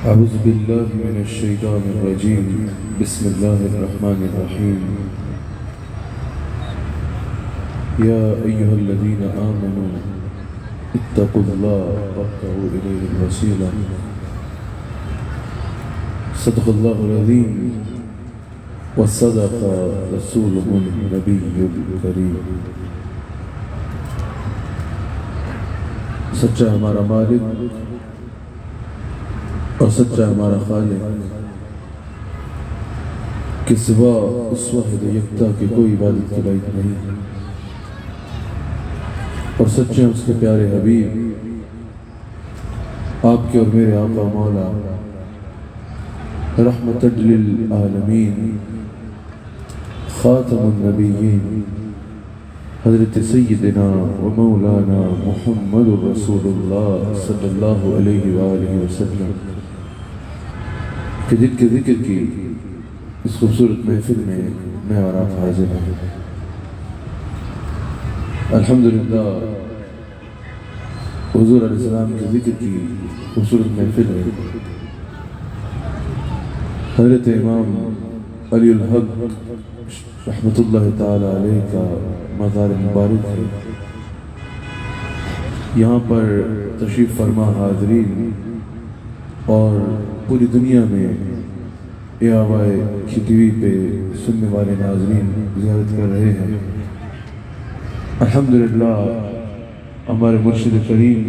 أعوذ بالله من الشيطان الرجيم بسم الله الرحمن الرحيم يا أيها الذين آمنوا اتقوا الله وابتغوا إليه الوسيلة صدق الله العظيم وصدق رسوله النبي الكريم سچا ہمارا مالک اور سچا ہمارا خالق کہ سوا اس واحد یکتا کی کوئی عبادت کے لائق نہیں، اور سچے اس کے پیارے حبیب آپ کے اور میرے آقا مولا رحمت للعالمین خاتم النبیین حضرت سیدنا و مولانا محمد رسول اللہ صلی اللہ علیہ وآلہ وسلم کہ جن کے ذکر کی اس خوبصورت محفل میں اور آپ حاضر ہیں۔ الحمدللہ حضور علیہ السلام کے ذکر کی خوبصورت محفل ہے۔ حضرت امام علی الحق رحمت اللہ تعالی علیہ کا مزار مبارک ہے۔ یہاں پر تشریف فرما حاضرین اور پوری دنیا میں ARY ٹی وی پہ سننے والے ناظرین زیارت کر رہے ہیں۔ الحمدللہ ہمارے مرشد کریم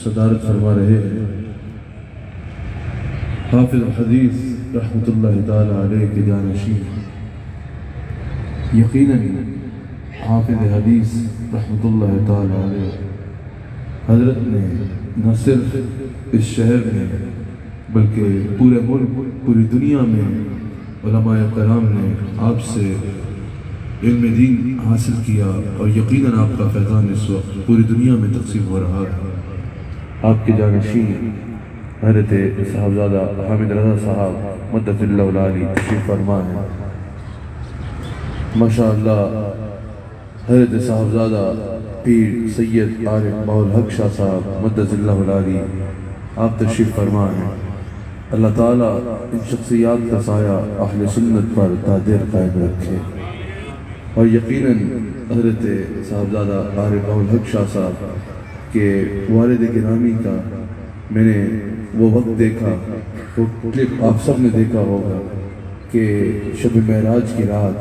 صدارت فرما رہے ہیں، حافظ الحدیث رحمت اللہ تعالی علیہ کے جانشین، یقیناً حافظ حدیث رحمت اللہ تعالی علیہ حضرت نے نہ صرف اس شہر میں بلکہ پورے ملک پوری دنیا میں علماء کرام نے آپ سے علم دین حاصل کیا، اور یقیناً آپ کا فیضان اس وقت پوری دنیا میں تقسیم ہو رہا ہے۔ آپ کے جانشین حضرت صاحبزادہ حامد رضا صاحب مدد اللہ العالی تشریف فرما ہے۔ ماشاءاللہ حضرت صاحبزادہ پیر سید عارف باالحق شاہ صاحب مدد اللہ العالی آپ تشریف فرما ہیں۔ اللہ تعالیٰ ان شخصیات کا سایہ اہل سنت پر تا دیر قائم رکھے، اور یقیناً حضرت صاحبزادہ عارف باالحق شاہ صاحب کے والد گرامی کا میں نے وہ وقت دیکھا، وہ کلپ آپ سب نے دیکھا ہوگا کہ شب معراج کی رات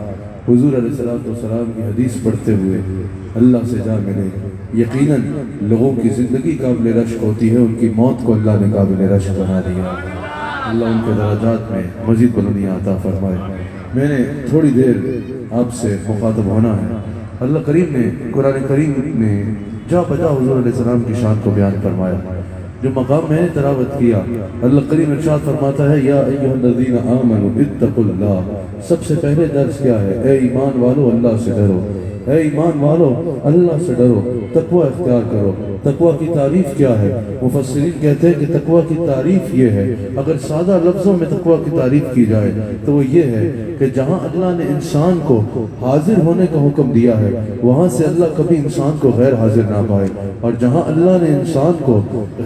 حضور علیہ السلام کی حدیث پڑھتے ہوئے اللہ سے جا ملے۔ یقیناً لوگوں کی زندگی قابل رشک ہوتی ہے، ان کی موت کو اللہ نے قابل رشک بنا دیا۔ اللہ ان کے درجات میں مزید بلندیاں عطا فرمائے۔ میں نے تھوڑی دیر آپ سے مخاطب ہونا ہے۔ اللہ کریم نے قرآن کریم میں جا بجا حضور علیہ السلام کی شان کو بیان فرمایا۔ جو مقام میں نے تلاوت کیا، اللہ کریم ارشاد فرماتا ہے یا ایھا الذین آمنوا اتقوا اللہ۔ سب سے پہلے درس کیا ہے؟ اے ایمان والو اللہ سے ڈرو، اے ایمان والو اللہ سے ڈرو، تقوی اختیار کرو۔ تقوی کی تعریف کیا ہے؟ مفسرین کہتے ہیں کہ تقوی کی تعریف یہ ہے، اگر سادہ لفظوں میں تقوی کی تعریف کی جائے تو وہ یہ ہے کہ جہاں اللہ نے انسان کو حاضر ہونے کا حکم دیا ہے، وہاں سے اللہ کبھی انسان کو غیر حاضر نہ پائے، اور جہاں اللہ نے انسان کو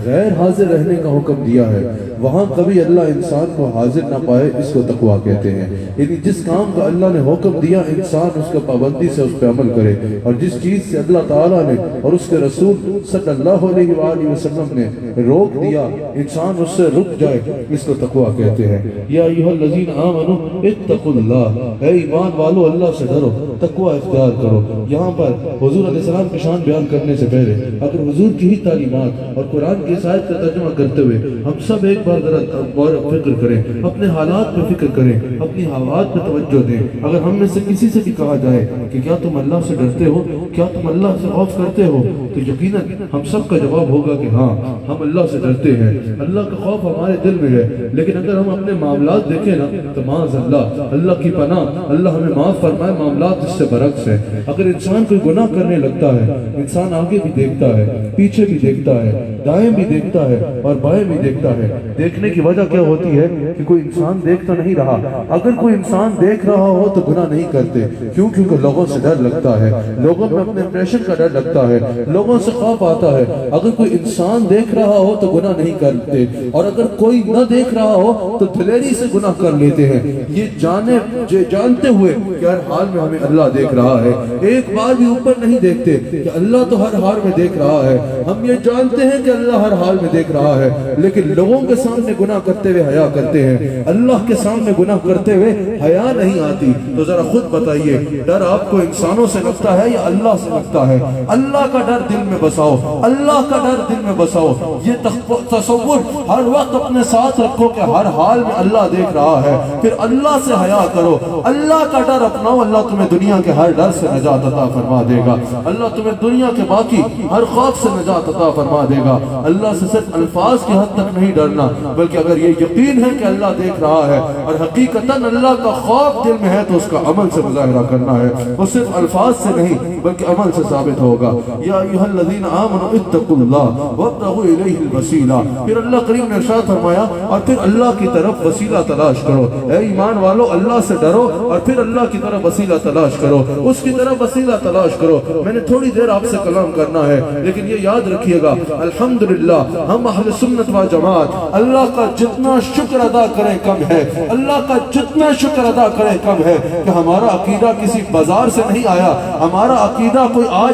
غیر حاضر رہنے کا حکم دیا ہے وہاں کبھی اللہ انسان کو حاضر نہ پائے۔ اس کو تقوی کہتے ہیں۔ یعنی جس کام کا اللہ نے حکم دیا انسان اس کا پابندی سے اس پہ عمل کرے، اور جس چیز سے اللہ تعالیٰ نے اور اس کے رسول صلی اللہ علیہ وآلہ وسلم نے روک دیا انسان اس سے رک جائے، اس کو تقوی کہتے ہیں۔ یا ایھا الذین آمنوا اتقوا اللہ، اے ایمان والو اللہ سے ڈرو، تقوی اختیار کرو۔ یہاں پر حضور علیہ السلام کی شان بیان کرنے سے پہلے اگر حضور کی ہی تعلیمات اور قرآن کی اس آیت کا ترجمہ کرتے ہوئے ہم سب ایک بار ذرا غور و فکر کریں، اپنے حالات پہ فکر کریں، اپنی حالات پہ توجہ دیں۔ اگر ہم میں سے کسی سے بھی کہا جائے کہ کیا تم اللہ سے ڈرتے ہو، کیا تم اللہ سے خوف کرتے ہو، تو یقیناً ہم سب کا جواب ہوگا کہ ہاں ہم اللہ سے ڈرتے ہیں، اللہ کا خوف ہمارے دل میں ہے۔ لیکن اگر ہم اپنے معاملات دیکھیں نا تو معاذ اللہ کی پناہ، اللہ ہمیں معاف فرمائے، معاملات اس سے برعکس ہے۔ اگر انسان کوئی گناہ کرنے لگتا ہے، انسان آگے بھی دیکھتا ہے، پیچھے بھی دیکھتا ہے، دائیں بھی دیکھتا ہے اور بائیں بھی دیکھتا ہے۔ دیکھنے کی وجہ کیا ہوتی ہے کہ کوئی انسان دیکھ تو نہیں رہا۔ اگر کوئی انسان دیکھ رہا ہو تو گناہ نہیں کرتے، کیوں؟ کیونکہ لوگوں سے ڈر لگتا ہے، لوگوں میں اپنے امپریشن کا ڈر لگتا ہے، لوگوں سے خوف آتا ہے۔ اگر کوئی انسان دیکھ رہا ہو تو گناہ نہیں کرتے، اور اگر کوئی نہ دیکھ رہا ہو تو دلیری سے گناہ کر لیتے ہیں، یہ جانتے ہوئے کہ ہر حال میں ہمیں اللہ دیکھ رہا ہے۔ ایک بار بھی اوپر نہیں دیکھتے کہ اللہ تو ہر حال میں دیکھ رہا ہے، ہم یہ جانتے ہیں کہ اللہ ہر حال میں دیکھ رہا ہے، لیکن لوگوں کے سامنے گناہ کرتے ہوئے حیا کرتے ہیں، اللہ کے سامنے گناہ کرتے ہوئے حیا نہیں آتی۔ تو ذرا خود بتائیے، ڈر آپ کو انسانوں سے لگتا ہے یا اللہ سے لگتا ہے؟ اللہ کا ڈر دل میں بساؤ، اللہ کا ڈر دل میں بساؤ۔ یہ تصور ہر وقت اپنے ساتھ رکھو کہ ہر حال میں اللہ دیکھ رہا ہے، پھر اللہ سے حیا کرو، اللہ کا ڈر اپناؤ۔ اللہ تمہیں دنیا کے ہر ڈر سے نجات عطا فرما دے گا، اللہ تمہیں دنیا کے باقی ہر خوف سے نجات عطا فرما دے گا۔ اللہ سے صرف الفاظ کی حد تک نہیں ڈرنا، بلکہ اگر یہ یقین ہے کہ اللہ دیکھ رہا ہے اور حقیقتاً اللہ کا خوف دل میں ہے تو اس کا عمل سے مظاہرہ کرنا ہے، وہ صرف الفاظ سے نہیں بلکہ عمل سے ثابت ہوگا۔ یا ایھا الذین آمنوا اتقوا اللہ وابتغوا الیہ الوسیلہ۔ پھر اللہ کریم نے ارشاد فرمایا اور پھر اللہ کی طرف وسیلہ تلاش کرو۔ اے ایمان والو، اللہ سے ڈرو اور پھر اللہ کی طرف وسیلہ تلاش کرو، اس کی طرف وسیلہ تلاش کرو۔ میں نے تھوڑی دیر آپ سے کلام کرنا ہے، لیکن یہ یاد رکھیے گا، الحمدللہ ہم اہل سنت و جماعت اللہ کا جتنا شکر ادا کریں کم ہے، اللہ کا جتنا شکر ادا کریں کم ہے کہ ہمارا عقیدہ کسی بازار سے نہیں آیا، ہمارا عقیدہ کوئی آج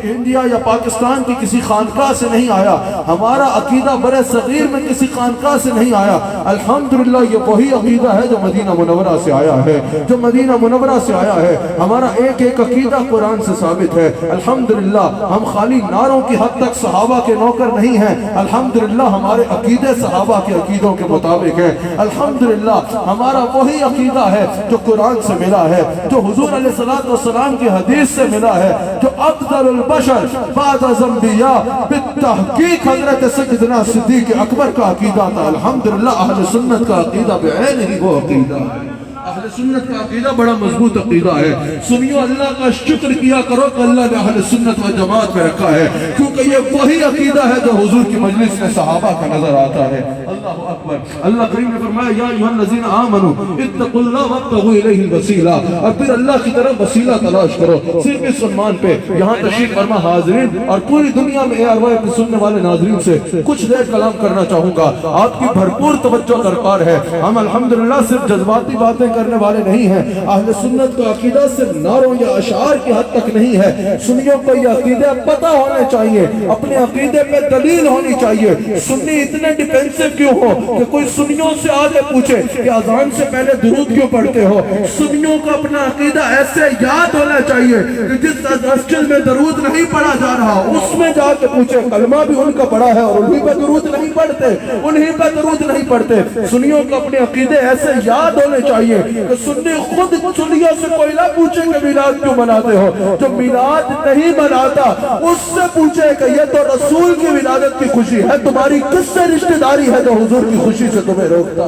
انڈیا یا پاکستان کی کسی خانقاہ سے نہیں آیا، ہمارا عقیدہ برے صغیر میں کسی خانقاہ سے نہیں آیا۔ الحمدللہ یہ وہی عقیدہ ہے جو مدینہ منورہ سے آیا ہے، جو مدینہ منورہ سے آیا ہے۔ ہمارا ایک ایک عقیدہ قرآن سے ثابت ہے۔ الحمدللہ ہم خالی نعروں کی حد تک صحابہ کے نوکر نہیں ہیں، الحمدللہ ہمارے عقیدے صحابہ کے عقیدوں کے مطابق ہیں۔ الحمدللہ ہمارا وہی عقیدہ ہے جو قرآن سے ملا ہے، جو حضور علیہ السلام کی حدیث سے ملا ہے، جو افضل البشر بعد الانبیاء بالتحقیق حضرت سیدنا صدیق اکبر کا عقیدہ تھا۔ الحمدللہ اہل سنت کا عقیدہ بعین ہی وہ عقیدہ ہے۔ اہل سنت کا عقیدہ بڑا مضبوط عقیدہ ہے۔ سنیو، اللہ کا شکر کیا کرو کہ اللہ نے اہل سنت و جماعت میں رکھا ہے، کیونکہ یہ وہی عقیدہ ہے جو حضور کی مجلس میں صحابہ کا نظر آتا ہے۔ اللہ اکبر۔ اللہ کریم نے فرمایا یا ایھا الذین آمنوا اتقوا اللہ وابتغوا الیہ الوسیلہ، اور پھر اللہ کی طرف وسیلہ تلاش کرو۔ صرف اس عنوان پہ یہاں تشریف فرما حاضرین اور پوری دنیا میں ARY کے سننے والے ناظرین سے کچھ دیر کلام کرنا چاہوں گا، آپ کی بھرپور توجہ درکار ہے۔ ہم الحمدللہ صرف جذباتی باتیں کرنے والے نہیں ہیں، اہل سنت کا عقیدہ صرف نعروں یا اشعار کی حد تک نہیں ہے۔ سنیوں کو یہ عقیدہ پتہ ہونے چاہیے، اپنے عقیدے پہ دلیل ہونی چاہیے۔ سنی اتنے ڈیفینسو کیوں ہو کہ کوئی سنیوں سے آگے پوچھے کہ اذان سے پہلے درود کیوں پڑھتے ہو؟ سنیوں کو اپنا عقیدہ ایسے یاد ہونا چاہیے کہ جس مسجد میں درود نہیں پڑھا جا رہا اس میں جا کے پوچھے، کلمہ بھی ان کا پڑھا ہے اور انہیں پہ درود نہیں پڑھتے، انہیں پہ درود نہیں پڑھتے۔ سنیوں کو اپنے عقیدے ایسے یاد ہونے چاہیے کہ سنی خود سنیوں سے کوئی نہ پوچھے کہ میلاد کیوں مناتے ہو، جو میلاد نہیں مناتا اس سے پوچھے کہ یہ تو رسول کی ولادت کی خوشی ہے، تمہاری کس سے رشتہ داری ہے جو حضور کی خوشی سے تمہیں روکتا؟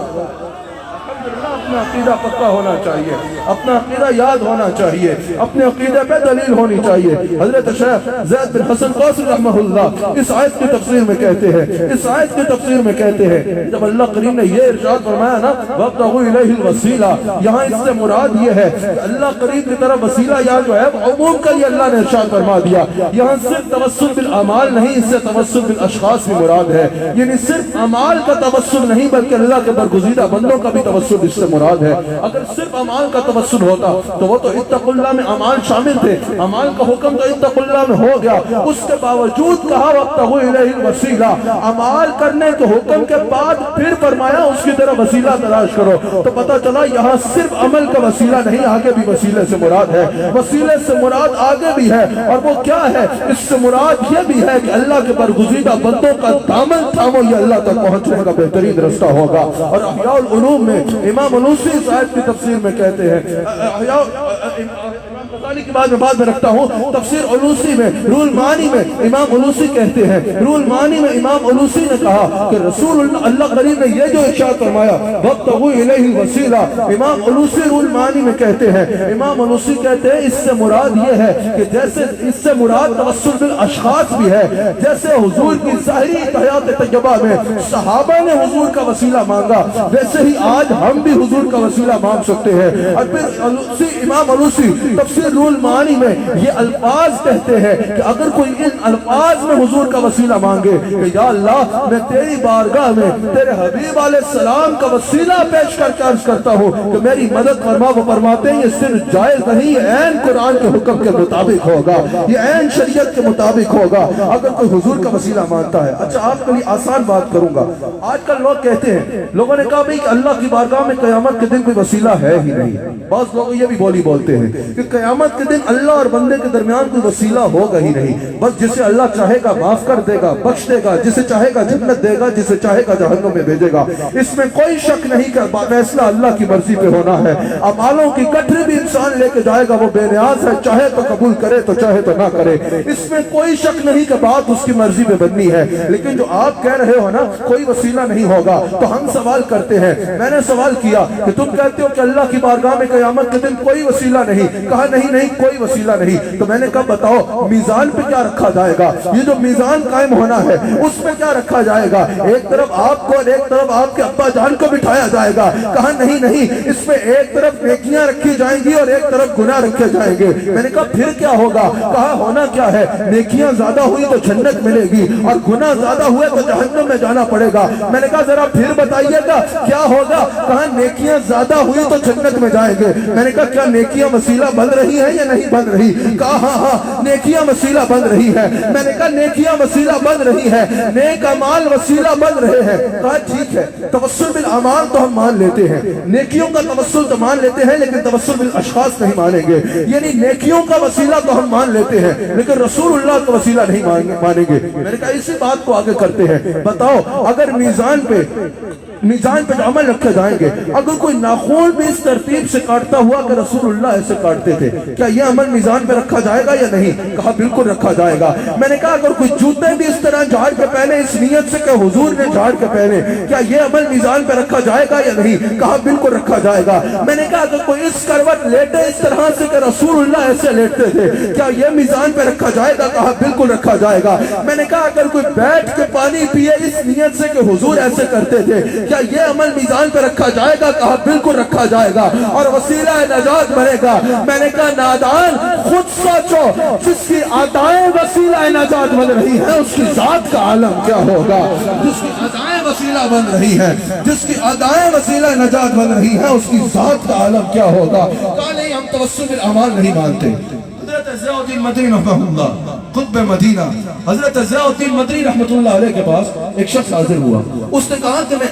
اپنا عقیدہ پکا ہونا چاہیے، اپنا عقیدہ یاد ہونا چاہیے، اپنے عقیدے پہ دلیل ہونی چاہیے۔ حضرت شیخ زید بن حسن قاصری رحمہ اللہ اس آیت کی تفسیر میں کہتے ہیں، اس آیت کی تفسیر میں کہتے ہیں، جب اللہ کریم نے یہ ارشاد فرمایا نا وَابْتَغُوا إِلَيْهِ الْوَسِيلَةَ، یہاں اس سے مراد یہ ہے کہ اللہ کریم کی طرف وسیلہ یا جو ہے عموم کا یہ اللہ نے ارشاد فرما دیا۔ یہاں صرف توسل بالاعمال نہیں، اس سے توسل بالاشخاص بھی مراد ہے، یعنی صرف اعمال کا توسل نہیں بلکہ اللہ کے برگزیدہ بندوں کا بھی توسل اس سے مراد ہے۔ اگر صرف اعمال کا توسل ہوتا تو وہ تو اتقوا اللہ میں اعمال شامل تھے، اعمال کا حکم تو اتقوا اللہ میں ہو گیا، اس کے باوجود کہا وابتغوا الیہ الوسیلہ، اعمال کرنے کے حکم کے بعد پھر فرمایا اس کی طرف وسیلہ تلاش کرو۔ تو پتہ چلا یہاں صرف عمل کا وسیلہ نہیں، آگے بھی وسیلے سے مراد ہے، وسیلے سے مراد آگے بھی ہے، اور وہ کیا ہے؟ اس سے مراد یہ بھی ہے کہ اللہ کے برگزیدہ بندوں کا دامن تھامو، یہ اللہ تک پہنچنے کا بہترین رستہ ہوگا۔ اور احیاء العلوم میں امام علوسی اس آیت کی تفسیر میں کہتے ہیں، امام غزالی کی کی بعد میں بعد میں رکھتا ہوں، تفسیر علوسی میں روح المعانی میں امام علوسی کہتے ہیں، روح المعانی میں امام علوسی نے کہا کہ رسول اللہ کریم نے یہ جو ارشاد فرمایا وَابْتَغُوا إِلَيْهِ الْوَسِيلَةَ، امام علوسی روح المعانی میں کہتے ہیں، امام علوسی کہتے ہیں اس سے مراد یہ ہے کہ جیسے اس سے مراد توسل بالاشخاص بھی ہے، جیسے حضور کی ظاہری حیات طیبہ میں صحابہ نے حضور کا وسیلہ مانگا، ویسے ہی آج ہم بھی حضور کا وسیلہ مانگ سکتے ہیں۔ اور پھر امام علوسی تفسیر روح المعانی میں یہ الفاظ کہتے ہیں کہ اگر کوئی ان الفاظ میں حضور کا وسیلہ مانگے کہ یا اللہ میں تیری بارگاہ میں تیرے حبیب علیہ السلام کا وسیلہ پیش کر کے عرض کرتا ہوں کہ میری مدد فرما، وہ فرماتے ہیں یہ صرف جائز نہیں، یہ عین قرآن کے حکم کے مطابق ہوگا، یہ عین شریعت کے مطابق ہوگا اگر کوئی حضور کا وسیلہ مانتا ہے۔ اچھا آپ کے لیے آسان بات کروں گا، آج کل لوگ کہتے ہیں، لوگوں نے کہا بھئی کہ اللہ کی بارگاہ میں قیامت کے دن کوئی وسیلہ ہے ہی نہیں، بعض لوگ یہ بھی بولتے ہیں کہ قیامت کے دن اللہ اور بندے کے درمیان کوئی وسیلہ ہوگا ہی نہیں، بس جسے اللہ چاہے گا معاف کر دے گا، بخش دے گا، جسے چاہے گا جنت دے گا، جسے چاہے گا جہنم میں بھیجے گا۔ اس میں کوئی شک نہیں کہ فیصلہ اللہ کی مرضی پہ ہونا ہے، اعمالوں کی گٹھری بھی انسان لے کے جائے گا، وہ بے نیاز ہے، چاہے تو قبول کرے تو چاہے تو نہ کرے، اس میں کوئی شک نہیں کہ بات اس کی مرضی پہ بننی ہے۔ لیکن جو آپ کہہ رہے ہو نا کوئی وسیلہ نہیں ہوگا، تو ہم سوال کرتے ہیں، میں نے سوال کیا کہ تم کہتے ہو کہ اللہ کی بارگاہ میں قیامت کے دن کوئی وسیلہ نہیں، کہا نہیں نہیں کوئی وسیلہ نہیں، تو میں نے کہا بتاؤ میزان پہ کیا رکھا جائے گا، یہ جو میزان قائم ہونا ہے اس میں کیا رکھا جائے گا، ایک طرف آپ کو اور ایک طرف آپ کے ابا جان کو بٹھایا جائے گا، کہا نہیں نہیں اس میں ایک طرف نیکیاں رکھی جائیں گی اور ایک طرف گناہ رکھے جائیں گے۔ میں نے کہا پھر کیا ہوگا، کہا ہونا کیا ہے، نیکیاں زیادہ ہوئی تو جنت ملے گی اور گناہ زیادہ ہوئے تو جہنم میں جانا پڑے گا۔ میں نے کہا ذرا پھر بتائیے گا کیا ہوگا، کہا نیکیاں زیادہ ہوئی تو جنت میں جائیں گے۔ میں نے کہا کیا نیکیاں وسیلہ بن رہی ہیں یا نہیں بن رہی، کہا ہاں ہاں نیکیاں وسیلہ بن رہی ہے۔ میں نے کہا نیکیاں وسیلہ بن رہی ہے، نیک اعمال وسیلہ بن رہے ہیں، کہا ٹھیک ہے توسل بالاعمال تو ہم مان لیتے ہیں، نیکیوں کا توسل تو مان لیتے ہیں لیکن توسل بالاشخاص نہیں مانیں گے، یعنی نیکیوں کا وسیلہ تو ہم مان لیتے ہیں لیکن رسول اللہ کا وسیلہ نہیں مانیں گے۔ میں نے کہا اسی بات کو آگے کرتے ہیں، بتاؤ اگر میزان پہ جو عمل رکھے جائیں گے، اگر کوئی ناخون بھی اس ترتیب سے کاٹتا ہوا کہ رسول اللہ ایسے کاٹتے تھے، کیا یہ عمل میزان پہ رکھا جائے گا یا نہیں، کہا بالکل رکھا جائے گا۔ میں نے کہا اگر کوئی جوتے بھی اس طرح جھاڑ کے پہنے اس نیت سے کہ حضور نے جھاڑ کے پہنے، کیا یہ عمل میزان پہ رکھا جائے گا یا نہیں، کہا بالکل رکھا جائے گا۔ میں نے کہا اگر کوئی اس کروٹ لیٹے اس طرح سے کہ رسول اللہ ایسے لیٹتے تھے، کیا یہ میزان پہ رکھا جائے گا، کہا بالکل رکھا جائے گا۔ میں نے کہا اگر کوئی بیٹھ کے پانی پیے اس نیت سے کہ حضور ایسے کرتے تھے، کیا یہ عمل میزان پہ رکھا جائے گا، کہا بالکل رکھا جائے گا اور وسیلہ نجات بنے گا۔ میں نے کہا نادان خود سوچو، جس کی ادائیں وسیلہ نجات بن رہی ہیں اس کی ذات کا عالم کیا ہوگا، جس کی ادائیں وسیلہ بن رہی ہیں، جس کی ادائیں وسیلہ نجات بن رہی ہیں اس کی ذات کا عالم کیا ہوگا۔ کہا نہیں ہم توسل بالاعمال نہیں مانتے۔ حضرت ضیاء الدین مدنی رحمہ اللہ قطب مدینہ، حضرت ضیاء الدین مدنی رحمۃ اللہ علیہ کے پاس ایک شخص حاضر ہوا، اس نے کہا کہ میں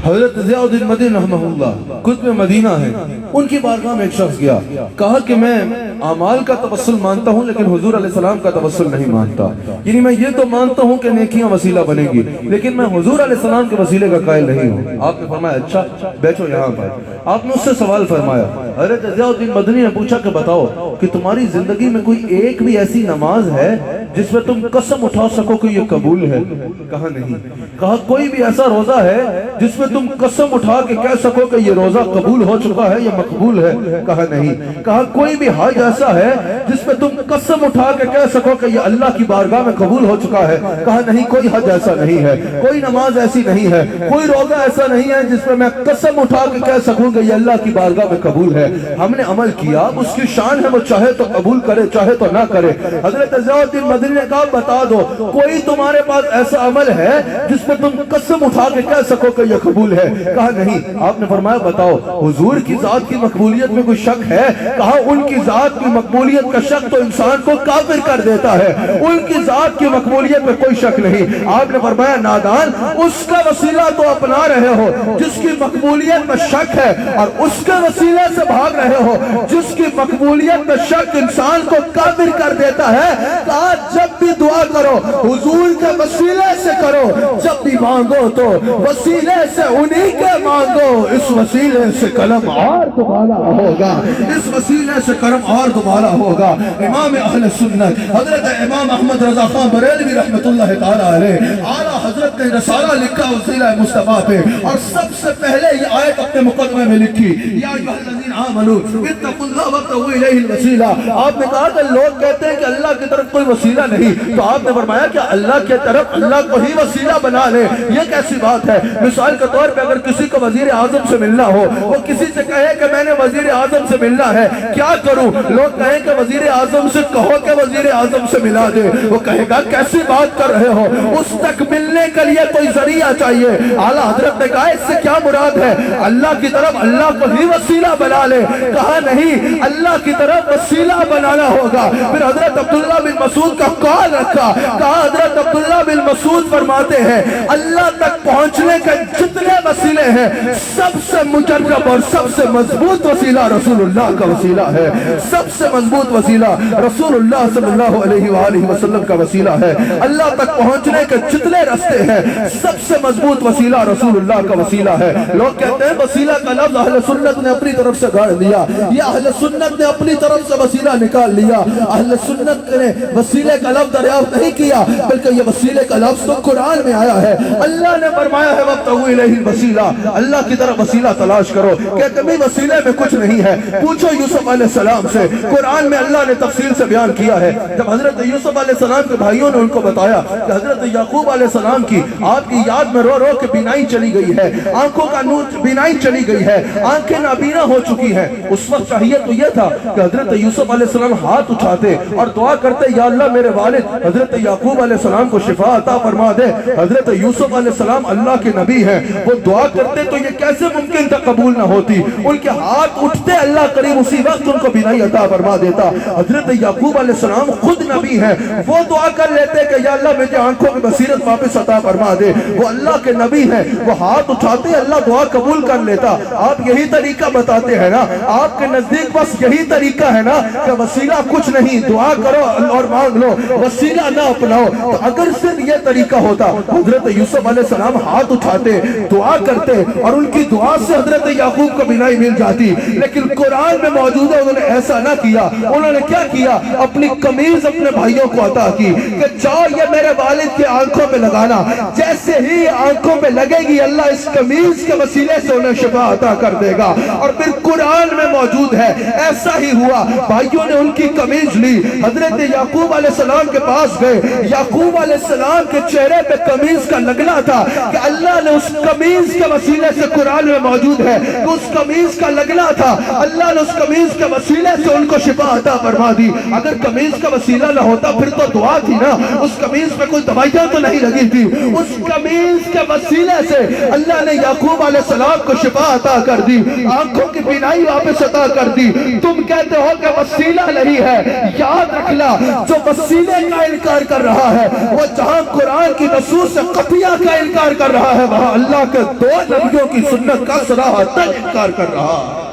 حضرت ضیاءالدین مدنی رحمہ اللہ قطب مدینہ ہے، ان کی بارگاہ میں ایک شخص گیا، کہا کہ میں اعمال کا توسل مانتا ہوں لیکن حضور علیہ السلام کا توسل نہیں مانتا، یعنی میں یہ تو مانتا ہوں کہ نیکیاں وسیلہ بنیں گی لیکن میں حضور علیہ السلام کے وسیلے کا قائل نہیں ہوں۔ آپ نے فرمایا اچھا بیٹھو یہاں پر۔ آپ نے اس سے سوال فرمایا، حضرت ضیاءالدین مدنی نے پوچھا کہ بتاؤ کہ تمہاری زندگی میں کوئی ایک بھی ایسی نماز ہے جس میں تم قسم اٹھا سکو کہ یہ قبول ہے؟ کہا نہیں۔ کہا کوئی بھی ایسا روزہ ہے جس میں تم قسم اٹھا کے کہہ سکو کہ یہ روزہ قبول ہو چکا ہے یا مقبول ہے؟ کہا نہیں۔ کہا کوئی بھی حج ایسا ہے جس میں تم قسم اٹھا کے کہہ سکو کہ یہ اللہ کی بارگاہ میں قبول ہو چکا ہے؟ کہا نہیں، کوئی حج ایسا نہیں ہے، کوئی نماز ایسی نہیں ہے، کوئی روزہ ایسا نہیں ہے جس میں قسم اٹھا کے کہہ سکوں کہ یہ اللہ کی بارگاہ میں قبول ہے۔ ہم نے عمل کیا، اس کی شان ہے، وہ چاہے تو قبول کرے چاہے تو نہ کرے۔ حضرت ضیاءالدین مدنی نے کہا بتا دو کوئی تمہارے پاس ایسا عمل ہے جس میں تم قسم اٹھا کے کہہ سکو کہ یہ قبول ہے؟ کہا نہیں۔ آپ نے فرمایا بتاؤ حضور کی ذات کی مقبولیت میں کوئی شک ہے؟ کہا ان کی ذات کی مقبولیت کا شک تو انسان کو کافر کر دیتا ہے، ان کی ذات کی مقبولیت میں کوئی شک نہیں۔ آپ نے فرمایا نادان، اس کا وسیلہ تو اپنا رہے ہو جس کی مقبولیت میں شک ہے، اور اس کے وسیلے سے بھاگ رہے ہو جس کی مقبولیت میں شک انسان کو کافر کر دیتا ہے۔ کہا جب بھی دعا کرو حضور کے وسیلے سے کرو، جب بھی مانگو تو وسیلے سے انہی کے مانگو، اس وسیلے سے کرم اور دوبارہ ہوگا، اس وسیلے سے کرم اور دوبارہ ہوگا۔ امام اہل سنت حضرت امام احمد رضا خان بریلوی رحمت اللہ تعالیٰ علیہ، اعلیٰ حضرت نے رسالہ لکھا وسیلہ مصطفیٰ پہ، اور سب سے پہلے یہ آیت اپنے مقدمے میں لکھی، یا ایھا الذین آمنوا اتقوا اللہ وابتغوا الیہ الوسیلہ۔ آپ نے کہا کہ لوگ کہتے ہیں کہ اللہ کی طرف کوئی وسیلہ نہیں، تو آپ نے فرمایا کہ اللہ کی طرف اللہ کو ہی وسیلہ بنا لے، یہ کیسی بات ہے؟ مثال کے طور پہ اگر کسی کو وزیر اعظم سے ملنا ہو، وہ کسی سے کہے کہ میں نے وزیر اعظم سے ملنا ہے، کیا کروں؟ لوگ کہیں کہ وزیر اعظم سے کہو کہ وزیر اعظم سے ملا دے، وہ کہے گا کیسی بات کر رہے ہو، اس تک ملنے کے لیے کوئی ذریعہ چاہیے۔ اعلیٰ حضرت نے کہا اس سے کیا مراد ہے؟ اللہ کی طرف اللہ کو ہی وسیلہ بنا لے۔ کہا نہیں، اللہ کی طرف وسیلہ بنانا ہوگا۔ پھر حضرت عبداللہ بن مسعود کا قول رکھا، کہا حضرت عبداللہ بن مسعود فرماتے ہیں اللہ تک پہنچنے کے جتنے وسیلے ہیں سب سے مجرب اور سب سے مضبوط وسیلہ رسول اللہ کا وسیلہ ہے، سب سے مضبوط وسیلہ رسول اللہ صلی اللہ علیہ وآلہ وسلم کا وسیلہ ہے۔ اللہ تک پہنچنے کے جتنے راستے ہیں سب سے مضبوط وسیلہ رسول اللہ کا وسیلہ ہے۔ لوگ کہتے ہیں وسیلہ کا لفظ اہل سنت نے اپنی طرف سے گاڑ لیا، یا اہل سنت نے اپنی طرف سے وسیلہ نکال لیا۔ اہل سنت نے وسیلے کا لفظ دریافت نہیں کیا، بلکہ یہ وسیلے کا لفظ تو قرآن میں آیا ہے۔ اللہ نے فرمایا ہے وابتغوا الیہ الوسیلہ، اللہ کی طرف وسیلہ تلاش کرو۔ کہتے ہیں وسیلے میں کچھ نہیں ہے، پوچھو یوسف علیہ السلام سے، قرآن میں اللہ نے تفصیل سے بیان کیا ہے۔ جب حضرت یوسف علیہ السلام کے بھائیوں نے ان کو بتایا کہ حضرت یعقوب علیہ السلام کی آپ کی یاد میں رو رو کے بینائی چلی گئی ہے، آنکھوں کا نور بینائی چلی گئی ہے، آنکھیں نابینا ہو چکی ہیں، اس وقت چاہیے تو یہ تھا کہ حضرت یوسف علیہ السلام ہاتھ اٹھاتے اور دعا کرتے یا اللہ میرے والد حضرت یعقوب علیہ السلام کو شفا عطا فرما دے۔ حضرت یوسف علیہ السلام اللہ کے نبی ہیں، وہ دعا کرتے تو یہ کیسے ممکن تھا قبول نہ ہوتی؟ ان کے ہاتھ اٹھتے اللہ کریم اسی وقت ان کو بینائی عطا فرما دیتا۔ حضرت یعقوب علیہ السلام خود نبی ہیں، وہ دعا کر لیتے کہ یا اللہ مجھے آنکھوں کی بصیرت واپس عطا فرما دے، وہ اللہ کے نبی ہیں، وہ ہاتھ اٹھاتے اللہ دعا قبول کر لیتا۔ آپ یہی طریقہ بتاتے ہیں نا، آپ کے نزدیک بس یہی طریقہ ہے نا کہ وسیلہ کچھ نہیں، دعا کرو اور مانگ لو، وسیلہ نہ اپناؤ۔ تو اگر صرف یہ طریقہ ہوتا حضرت یوسف علیہ السلام ہاتھ اٹھاتے دعا کرتے اور ان کی دعا سے حضرت یعقوب کو بینائی مل جاتی، لیکن قرآن میں موجود ہے انہوں نے ایسا نہ کیا۔ انہوں نے کیا کیا؟ اپنی قمیض اپنے بھائیوں کو عطا کی کہ جاؤ یہ میرے والد کے آنکھوں پہ لگانا، جیسے ہی آنکھوں پہ لگے گی اللہ اس قمیض کے وسیلے سے انہیں شفا عطا کر دے گا۔ اور پھر قرآن میں موجود ہے ایسا ہی ہوا، بھائیوں نے ان کی قمیض لی، حضرت یعقوب علیہ السلام کے پاس گئے، یعقوب علیہ السلام کے چہرے پہ قمیض کا لگنا تھا کہ اللہ نے اس قمیض کے وسیلے سے، قرآن میں موجود ہے کہ اس قمیض کا لگنا تھا، اللہ نے اس قمیض کے وسیلے سے ان کو شفا عطا فرما دی۔ اگر قمیض کا وسیلہ نہ ہوتا پھر تو دعا تھی نا، اس قمیض پہ کوئی دوائیاں تو نہیں لگی تھی، اس قمیض کے وسیلے سے اللہ نے یعقوب علیہ السلام کو شفا عطا کر دی، آنکھوں کی بینائی واپس عطا کر دی۔ تم کہتے ہو کہ وسیلہ نہیں ہے، یاد رکھنا جو وسیلے کا انکار کر رہا ہے وہ جہاں قرآن کی نصوص سے قطعیہ کا انکار کر رہا ہے وہاں اللہ کے دو نبیوں کی سنت کا صراحتاً انکار کر رہا ہے،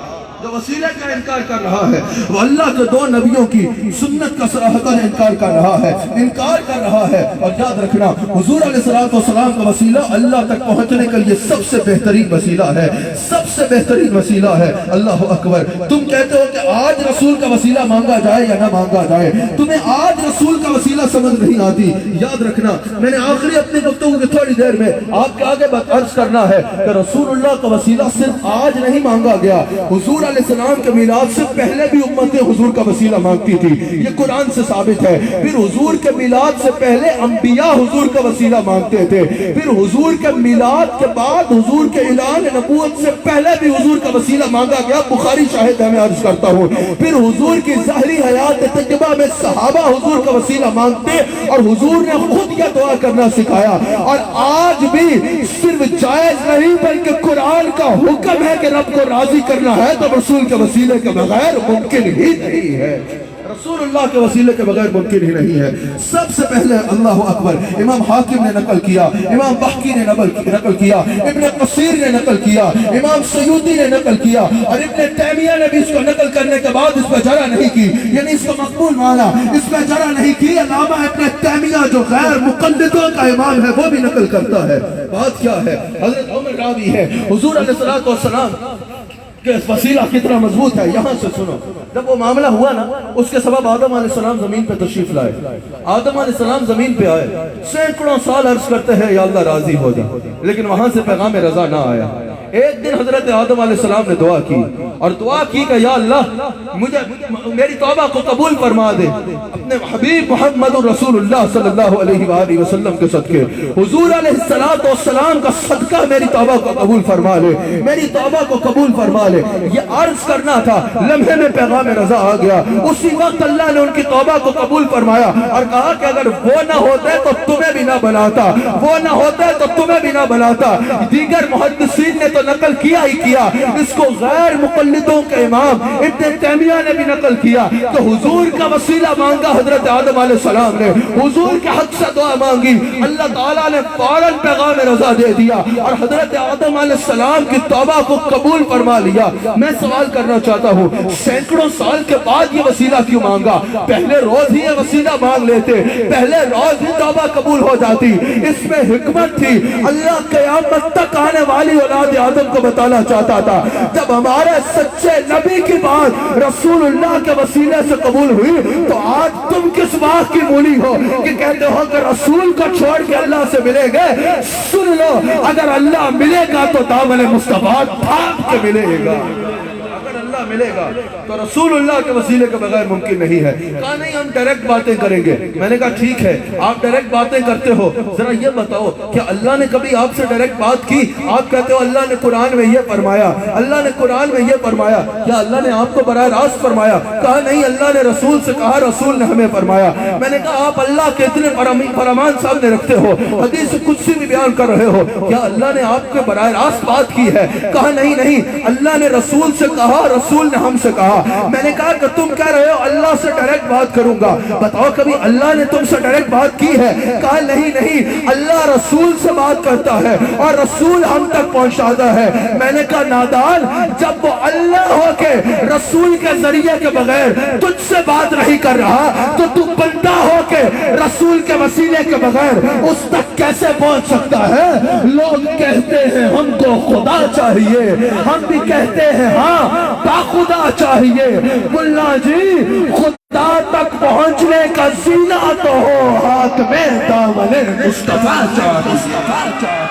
جو وسیلے کا انکار کر رہا ہے وہ اللہ کے دو نبیوں کی سنت کا صراحتاً انکار کر رہا ہے، انکار کر رہا ہے۔ اور یاد رکھنا حضور علیہ السلام کا وسیلہ اللہ تک پہنچنے کے لیے سب سے بہترین وسیلہ ہے، سب سے بہترین وسیلہ ہے۔ اللہ اکبر۔ تم کہتے ہو کہ آج رسول کا وسیلہ مانگا جائے یا نہ مانگا جائے، تمہیں آج رسول کا وسیلہ سمجھ نہیں آتی۔ یاد رکھنا میں نے آخری اپنی گفتگو کی تھوڑی دیر میں آپ کے آگے عرض کرنا ہے کہ رسول اللہ کا وسیلہ صرف آج نہیں مانگا گیا، حضور علیہ السلام کے میلاد سے پہلے بھی امتیں حضور کا وسیلہ مانگتی تھی، یہ قرآن سے ثابت ہے۔ پھر حضور کے میلاد سے پہلے انبیاء حضور کا وسیلہ مانگتے تھے، پھر حضور کے میلاد کے بعد حضور کے اعلان نبوت سے پہلے بھی حضور کا وسیلہ مانگا گیا، بخاری شاہد ہے، میں عرض کرتا ہوں۔ پھر حضور کی ظاہری حیات طیبہ میں صحابہ حضور کا وسیلہ مانگتے اور حضور نے خود یہ دعا کرنا سکھایا۔ اور آج بھی صرف جائز نہیں بلکہ قرآن کا حکم ہے کہ رب کو راضی کرنا ہے تو رسول کے وسیلے کے بغیر ممکن ہی نہیں ہے، رسول اللہ کے وسیلے کے بغیر ممکن ہی نہیں ہے۔ سب سے پہلے اللہ اکبر امام حاکم نے نقل کیا، امام بحقی نے نقل کیا، ابن قصیر نے نقل کیا، امام سیوطی نے نقل کیا، اور ابن تیمیہ نے بھی اس کو نقل کرنے کے بعد اس پہ جرح نہیں کی، یعنی اس کو مقبول مانا، اس پہ جرح نہیں کی۔ علامہ ابن تیمیہ جو غیر مقلدوں کا امام ہے وہ بھی نقل کرتا ہے۔ بات کیا ہے؟ حضرت عمر راوی ہے، حضور علیہ السلام کہ وسیلہ کتنا مضبوط ہے، یہاں سے سنو۔ جب وہ معاملہ ہوا نا، اس کے سبب آدم علیہ السلام زمین پہ تشریف لائے، آدم علیہ السلام زمین پہ آئے، سینکڑوں سال عرض کرتے ہیں یا اللہ راضی ہو جا، لیکن وہاں سے پیغام رضا نہ آیا۔ ایک دن حضرت آدم علیہ السلام نے دعا کی اور دعا کی کہ یا اللہ مجھے میری توبہ کو قبول فرما دے، اپنے حبیب محمد رسول اللہ صلی اللہ علیہ وآلہ وسلم کے صدقے حضور علیہ السلام کا صدقہ میری توبہ کو قبول فرما لے، میری توبہ کو قبول فرما لے۔ یہ عرض کرنا تھا، لمحے میں پیغام رضا آ گیا، اسی وقت اللہ نے ان کی توبہ کو قبول فرمایا اور کہا کہ اگر وہ نہ ہوتے تو تمہیں بھی نہ بناتا، وہ نہ ہوتے تو تمہیں بھی نہ بناتا۔ دیگر محدثین نے تو نقل کیا ہی کیا، اس کو غیر مقلدوں کے امام ابن تیمیہ نے بھی نقل کیا کہ حضور کا وسیلہ مانگا حضرت آدم علیہ السلام نے، حضور کے حق سے دعا مانگی، اللہ تعالیٰ نے فوراً پیغام رضا دے دیا اور حضرت آدم علیہ السلام کی توبہ کو قبول فرما لیا۔ میں سوال کرنا چاہتا ہوں، سینکڑوں سال کے بعد یہ وسیلہ کیوں مانگا؟ پہلے روز ہی یہ وسیلہ مانگ لیتے، پہلے روز ہی توبہ قبول ہو جاتی۔ اس میں حکمت تھی، اللہ قیامت تک آنے والی اولاد آدم کو بتانا چاہتا تھا جب ہمارے سچے نبی کی بات رسول اللہ کے وسیلے سے قبول ہوئی تو آج تم کس بات کی مولی ہو کہ کہتے ہو کہ رسول کو چھوڑ کے اللہ سے ملے گے؟ سن لو، اگر اللہ ملے گا تو دامن مصطفیٰ تھام کے ملے گا، ملے گا تو رسول اللہ کے وسیلے کے بغیر ممکن نہیں ہے۔ کہا نہیں ہم ڈائریکٹ باتیں کریں گے، میں نے کہا ٹھیک ہے آپ ڈائریکٹ باتیں کرتے ہو، ذرا یہ بتاؤ کہ اللہ نے کبھی آپ سے ڈائریکٹ بات کی؟ آپ کہتے ہو اللہ نے قرآن میں یہ فرمایا، اللہ نے قرآن میں یہ فرمایا، یا اللہ نے آپ کو براہ راست فرمایا؟ کہا نہیں اللہ نے رسول سے کہا، رسول نے ہمیں فرمایا۔ میں نے کہا آپ اللہ کے اتنے فرمان سامنے رکھتے ہو، حدیث قدسی بھی بیان کر رہے ہو، کیا اللہ نے آپ کے براہ راست بات کی ہے؟ کہا نہیں اللہ نے رسول سے کہا، رسول نے ہم سے کہا۔ میں نے کہا کہ تم کہہ رہے ہو اللہ سے ڈائریکٹ بات کروں گا، بتاؤ کبھی اللہ نے تم سے ڈائریکٹ بات کی ہے؟ کہا نہیں اللہ رسول سے بات کرتا ہے اور رسول ہم تک پہنچاتا ہے۔ میں نے کہا نادان، جب وہ اللہ ہو کے رسول کے ذریعے کے بغیر تجھ سے بات نہیں کر رہا تو تو بندہ ہو کے رسول کے وسیلے کے بغیر اس تک کیسے پہنچ سکتا ہے؟ لوگ کہتے ہیں ہم کو خدا چاہیے، ہم بھی کہتے ہیں ہاں با خدا چاہیے۔ ملا جی خدا تک پہنچنے کا زینہ تو ہو، ہاتھ میں دامن مصطفیٰ چاہیے۔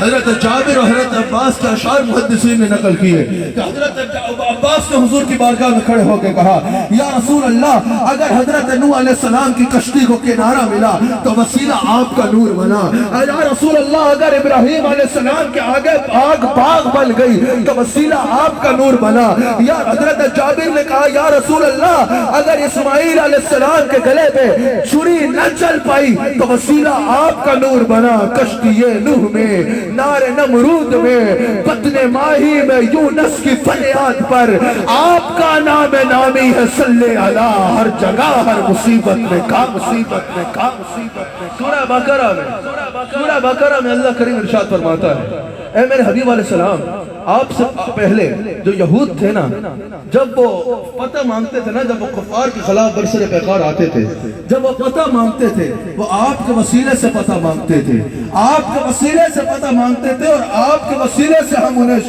حضرت جابر اور حضرت عباس کے اشعار محدثین نے نقل کیے کہ حضرت عباس نے حضور کی بارگاہ میں کھڑے ہو کے کہا یا رسول اللہ، اگر حضرت نوح علیہ السلام کی کشتی کو کنارہ ملا تو وسیلہ آپ کا نور بنا۔ یا رسول اللہ، اگر ابراہیم علیہ السلام کے آگے آگ باغ بن گئی تو وسیلہ آپ کا نور بنا۔ یا حضرت جابر نے کہا یا رسول اللہ، اگر اسماعیل علیہ السلام کے گلے پہ چھری نہ چل پائی تو وسیلہ آپ کا نور بنا۔ کشتی نوح میں نار نمرود میں، بطن ماہی میں یونس کی فریاد پر آپ کا نام نامی ہے، صلی علی ہر جگہ ہر مصیبت میں کا مصیبت میں کا مصیبت میں۔ سورہ بقرہ میں اللہ کریم ارشاد فرماتا ہے، اے میرے حبیب علیہ السلام، آپ سے پہلے جو یہود تھے نا، جب وہ پتہ مانگتے تھے نا، جب وہ کفار کے خلاف برسر پیکار آتے تھے، جب وہ پتہ مانگتے تھے، وہ آپ کے وسیلے سے پتہ مانگتے تھے، آپ کے وسیلے سے پتہ مانگتے تھے، اور آپ کے وسیلے سے ہم انہیں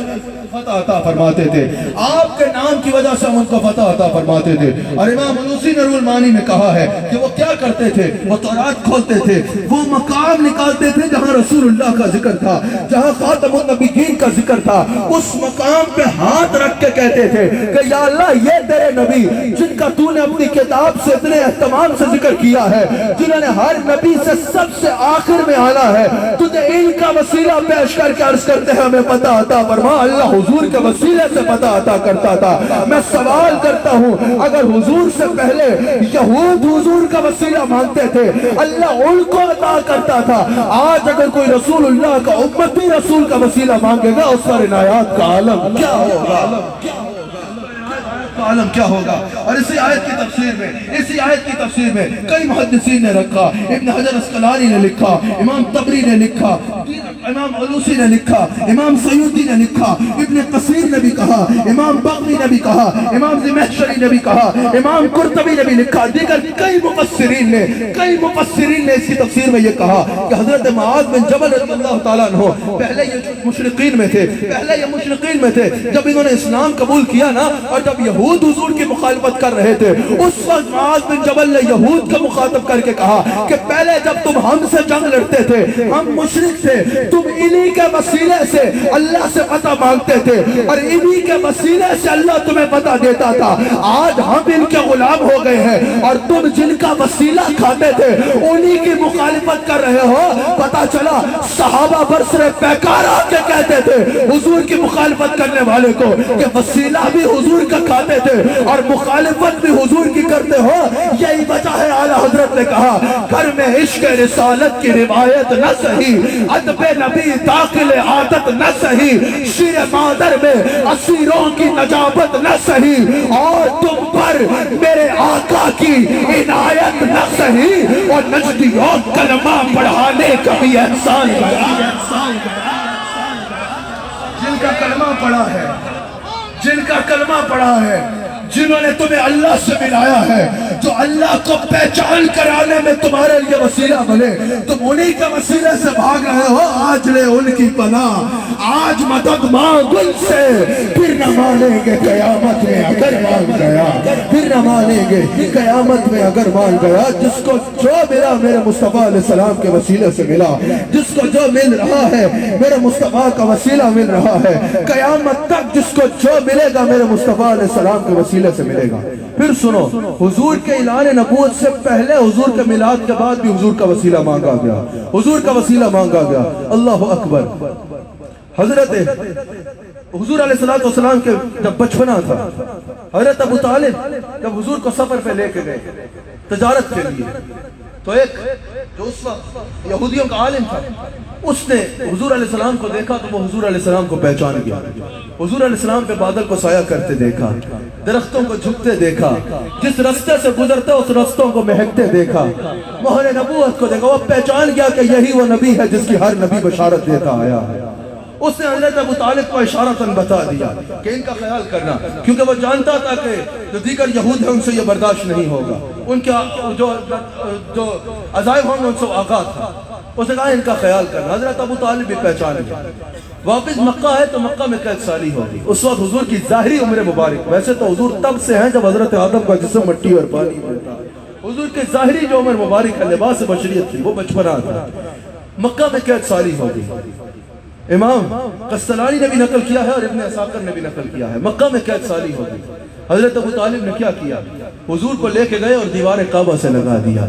فتح عطا فرماتے تھے، آپ کے نام کی وجہ سے ہم ان کو فتح عطا فرماتے تھے۔ اور امام علوسی نے روح المعانی میں کہا ہے کہ وہ کیا کرتے تھے، وہ تورات کھولتے تھے، وہ مقام نکالتے تھے جہاں رسول اللہ کا ذکر تھا، جہاں خاتم النبیین کا ذکر تھا، اس مقام پہ ہاتھ رکھ کے کہتے تھے کہ یا اللہ یہ تیرے نبی جن کا تو نے اپنی کتاب سے اتنے اہتمام سے ذکر کیا ہے، جنہوں نے ہر نبی سے سب سے آخر میں آنا ہے، تجھے ان کا وسیلہ پیش کر کے عرض کرتے ہیں ہمیں پتہ عطا فرما۔ اللہ حضور کے وسیلے سے پتہ عطا کرتا تھا۔ میں سوال کرتا ہوں، اگر حضور سے پہلے یہود حضور کا وسیلہ مانگتے تھے، اللہ ان کو عطا کرتا تھا، آج اگر کوئی رسول اللہ کا امتی رسول کا وسیلہ مانگے گا، اس پر عنایات کا عالم کیا ہوگا، عالم کیا ہوگا۔ اور اسی آیت کی تفسیر میں کئی محدثین نے رکھا، ابن حجر اسقلانی نے لکھا، امام طبری نے لکھا، امام علوسی نے لکھا، امام سیوطی نے لکھا، ابن قصیر نے بھی کہا، امام بغوی نے بھی کہا، امام زمخشری نے بھی کہا، امام قرطبی نے بھی لکھا، دیگر کئی مفسرین نے اس کی تفسیر میں یہ کہا کہ حضرت معاذ بن جبل رضی اللہ تعالیٰ عنہ پہلے یہ مشرقین میں تھے، جب انہوں نے اسلام قبول کیا نا، اور جب یہود حضور کی مخالفت کر رہے تھے، اس وقت معاذ بن جبل نے یہود کو مخاطب کر کے کہا کہ پہلے جب تم ہم سے جنگ لڑتے تھے، ہم مشرک تھے، تم انہی کے وسیلے سے اللہ سے پتہ مانگتے تھے، اور انہی کے وسیلے سے اللہ تمہیں پتہ دیتا تھا۔ آج ہم ان کے غلام ہو گئے ہیں، اور تم جن کا وسیلہ کھاتے تھے انہی کی مخالفت کر رہے ہو۔ پتہ چلا صحابہ برسر پیکار آ کے کہتے تھے حضور کی مخالفت کرنے والے کو کہ وسیلہ بھی حضور کا کھاتے تھے اور مخالفت بھی حضور کی کرتے ہو۔ یہی وجہ ہے اعلیٰ حضرت نے کہا، گھر میں عشق رسالت کی روایت نہ سہی، ادب نبی داخل عادت نہ سہی، شیر مادر میں اسیروں کی نجابت نہ سہی، اور تم پر میرے آقا کی عنایت نہ سہی، اور نجدیوں کلمہ پڑھانے کا بھی احسان کیا۔ جن کا کلمہ پڑھا ہے، جنہوں نے تمہیں اللہ سے ملایا ہے، جو اللہ کو پہچان کرانے میں تمہارے لیے وسیلہ بنے، تم انہی کے وسیلے سے بھاگ رہے ہو۔ آج لے ان کی پناہ، آج مدد مانگ ان سے، پھر نہ مانیں گے قیامت میں اگر مان گیا، پھر نہ مانیں گے قیامت میں اگر مان گیا۔ جس کو جو ملا میرے مصطفیٰ علیہ السلام کے وسیلے سے ملا، جس کو جو مل رہا ہے میرے مصطفیٰ کا وسیلہ مل رہا ہے، قیامت تک جس کو جو ملے گا میرے مصطفیٰ علیہ السلام کے وسیلے سے ملے گا۔ پھر سنو، حضور کے اعلان نبوت سے پہلے حضور کے میلاد کے بعد بھی حضور کا وسیلہ مانگا گیا، حضور کا وسیلہ مانگا گیا۔ اللہ اکبر۔ حضرت حضور علیہ السلام کے جب بچپنا تھا، حضرت ابو طالب جب حضور کو سفر پہ لے کے گئے تجارت کے لیے، تو ایک جو اس وقت یہودیوں کا عالم تھا، اس نے حضور علیہ السلام کو دیکھا تو وہ حضور علیہ السلام کو پہچان گیا۔ حضور علیہ السلام پہ بادل کو سایہ کرتے دیکھا، درختوں کو جھکتے دیکھا، جس رستے سے گزرتے اس رستوں کو مہکتے دیکھا، مہر نبوت کو دیکھا، وہ پہچان گیا کہ یہی وہ نبی ہے جس کی ہر نبی بشارت دیتا آیا ہے۔ اس نے حضرت ابو طالب کو اشارتاً بتا دیا کہ ان کا خیال کرنا، کیونکہ وہ جانتا تھا کہ جو دیگر یہود ہیں ان سے یہ برداشت نہیں ہوگا، ان کے جو عزائم ہوں گے ان سے آغاز تھا۔ اس نے کہا ان کا خیال کرنا۔ حضرت ابو طالب بھی پہچان گیا۔ واپس مکہ ہے تو مکہ میں قید سالی ہوگی۔ اس وقت حضور کی ظاہری عمر مبارک، ویسے تو حضور تب سے ہیں جب حضرت آدم کا جسم مٹی اور پانی میں تھا، حضور کی ظاہری جو عمر مبارک ہے، لباس بشریت تھی، وہ بچپنا تھا۔ مکہ میں قید سالی ہوگی۔ امام قسطلانی نے بھی نقل کیا ہے اور ابن عساکر نے بھی نقل کیا ہے، مکہ میں قید سالی ہوگی۔ حضرت ابو طالب نے کیا کیا؟ حضور کو لے کے گئے اور دیوار کعبہ سے لگا دیا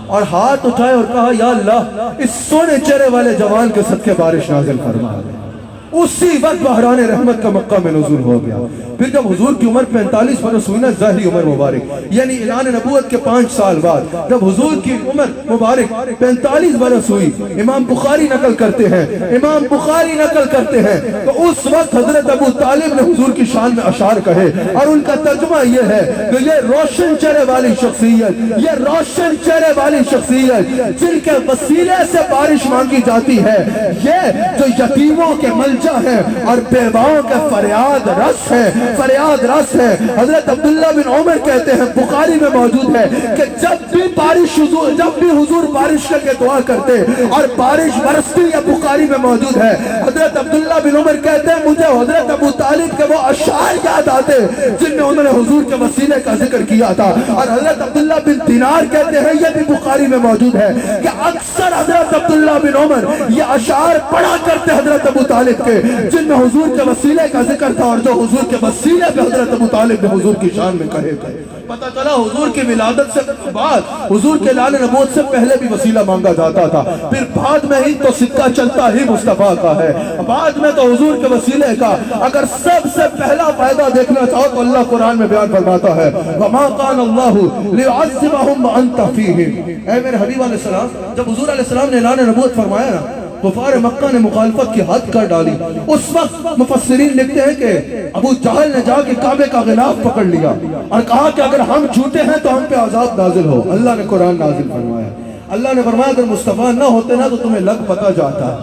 اور ہاتھ اٹھائے اور کہا یا اللہ اس سونے چہرے والے جوان کے صدقے بارش نازل فرما دے، اسی وقت بحران رحمت کا مکہ میں نزول ہو گیا۔ پھر جب حضور کی عمر 45 برس ہوئی نا، ظاہری عمر مبارک، یعنی اعلان نبوت کے 5 سال بعد جب حضور کی عمر مبارک 45 برس ہوئی، امام بخاری نقل کرتے ہیں، امام بخاری نقل کرتے ہیں، تو اس وقت حضرت ابو طالب نے حضور کی شان میں اشعار کہے، اور ان کا ترجمہ یہ ہے کہ یہ روشن چہرے والی شخصیت، یہ روشن چہرے والی شخصیت جن کے وسیلے سے بارش مانگی جاتی ہے، یہ جو یتیموں کے ملجا ہے اور بیواؤں کے فریاد رس ہے، فریاد رس ہے۔ حضرت عبداللہ بن عمر کہتے ہیں، بخاری میں موجود ہے کہ جب بھی حضور بارش کر کے دعا کرتے اور بارش برستی، یہ بخاری میں موجود ہے۔ حضرت عبداللہ بن عمر کہتے ہیں، مجھے حضرت ابو طالب کے وہ اشعار یاد آتے جن میں انہوں نے حضور کے وسیلے کا ذکر کیا تھا۔ اور حضرت عبداللہ بن دینار کہتے ہیں، یہ بھی بخاری میں موجود ہے کہ اکثر حضرت عبداللہ بن عمر یہ اشعار پڑھا کرتے حضرت ابو طالب کے، جن میں حضور کے وسیلے کا ذکر تھا، اور جو حضور کے وسیلے پہ حضرت ابو طالب نے حضور کی شان میں کہے تھے۔ پتہ چلا حضور کی ولادت سے بعد حضور کے اعلان نبوت سے پہلے بھی وسیلہ مانگا جاتا تھا، پھر بعد میں ہی تو سکہ چلتا ہی مصطفیٰ کا ہے، بعد میں تو حضور کے وسیلے کا۔ اگر سب سے پہلا فائدہ دیکھنا چاہو تو اللہ قرآن میں بیان فرماتا ہے، وَمَا قَانَ اللَّهُ لِيُعَذِّبَهُمْ وَأَنْتَ فِيهِمْ۔ اے میرے حبیب علیہ السلام، جب حضور علیہ السلام نے اعلان نبوت فرمایا نا، کفار مکہ نے مخالفت کی حد کر ڈالی۔ اس وقت مفسرین لکھتے ہیں کہ ابو جہل نے جا کے کعبے کا غلاف پکڑ لیا اور کہا کہ اگر ہم جھوٹے ہیں تو ہم پہ عذاب نازل ہو۔ اللہ نے قرآن نازل فرمایا، اللہ نے فرمایا اگر مصطفیٰ نہ ہوتے نا تو تمہیں لگ پتا جاتا،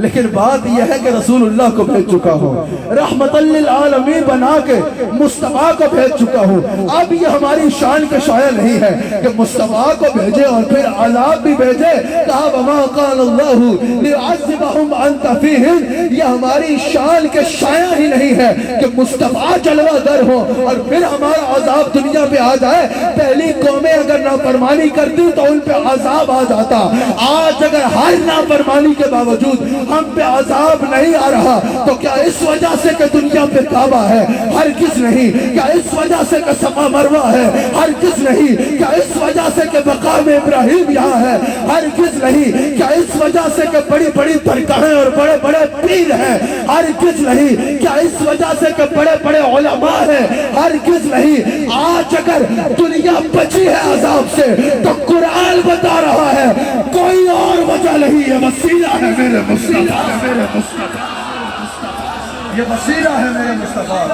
لیکن بات یہ ہے کہ رسول اللہ کو بھیج چکا ہوں، رحمت للعالمین بنا کے مصطفیٰ کو بھیج چکا ہوں۔ اب یہ ہماری شان کے شایع نہیں ہے کہ مصطفیٰ کو بھیجے اور پھر عذاب بھی بھیجے۔ کہا وَمَا قَالَ اللَّهُ لِيُعَذِّبَهُمْ وَأَنْتَ فِيهِمْ، یہ ہماری شان کے شایع ہی نہیں ہے کہ مصطفیٰ جلوہ گر ہو اور پھر ہمارا عذاب دنیا پہ آ جائے۔ پہلی قومیں اگر نافرمانی کرتی تو ان پہ عذاب آ جاتا، آج اگر ہر نافرمانی کے باوجود ہم پہ عذاب نہیں آ رہا تو کیا اس وجہ سے کہ دنیا پہ کعبہ ہے؟ ہرگز نہیں۔ کیا اس وجہ سے کہ صفا مروہ ہے؟ ہرگز نہیں۔ کیا اس وجہ سے کہ مقام ابراہیم یہاں ہے؟ ہرگز نہیں۔ کیا اس وجہ سے کہ بڑی بڑی درگاہیں اور بڑے بڑے پیر ہیں؟ ہرگز نہیں۔ کیا اس وجہ سے کہ بڑے بڑے علماء ہیں؟ ہرگز نہیں۔ آج اگر دنیا بچی ہے عذاب سے تو قرآن بتا رہا ہے کوئی اور وجہ نہیں، یہ وسیلہ ہے میرے مصطفیٰ، یہ وسیلہ ہے میرے مصطفیٰ۔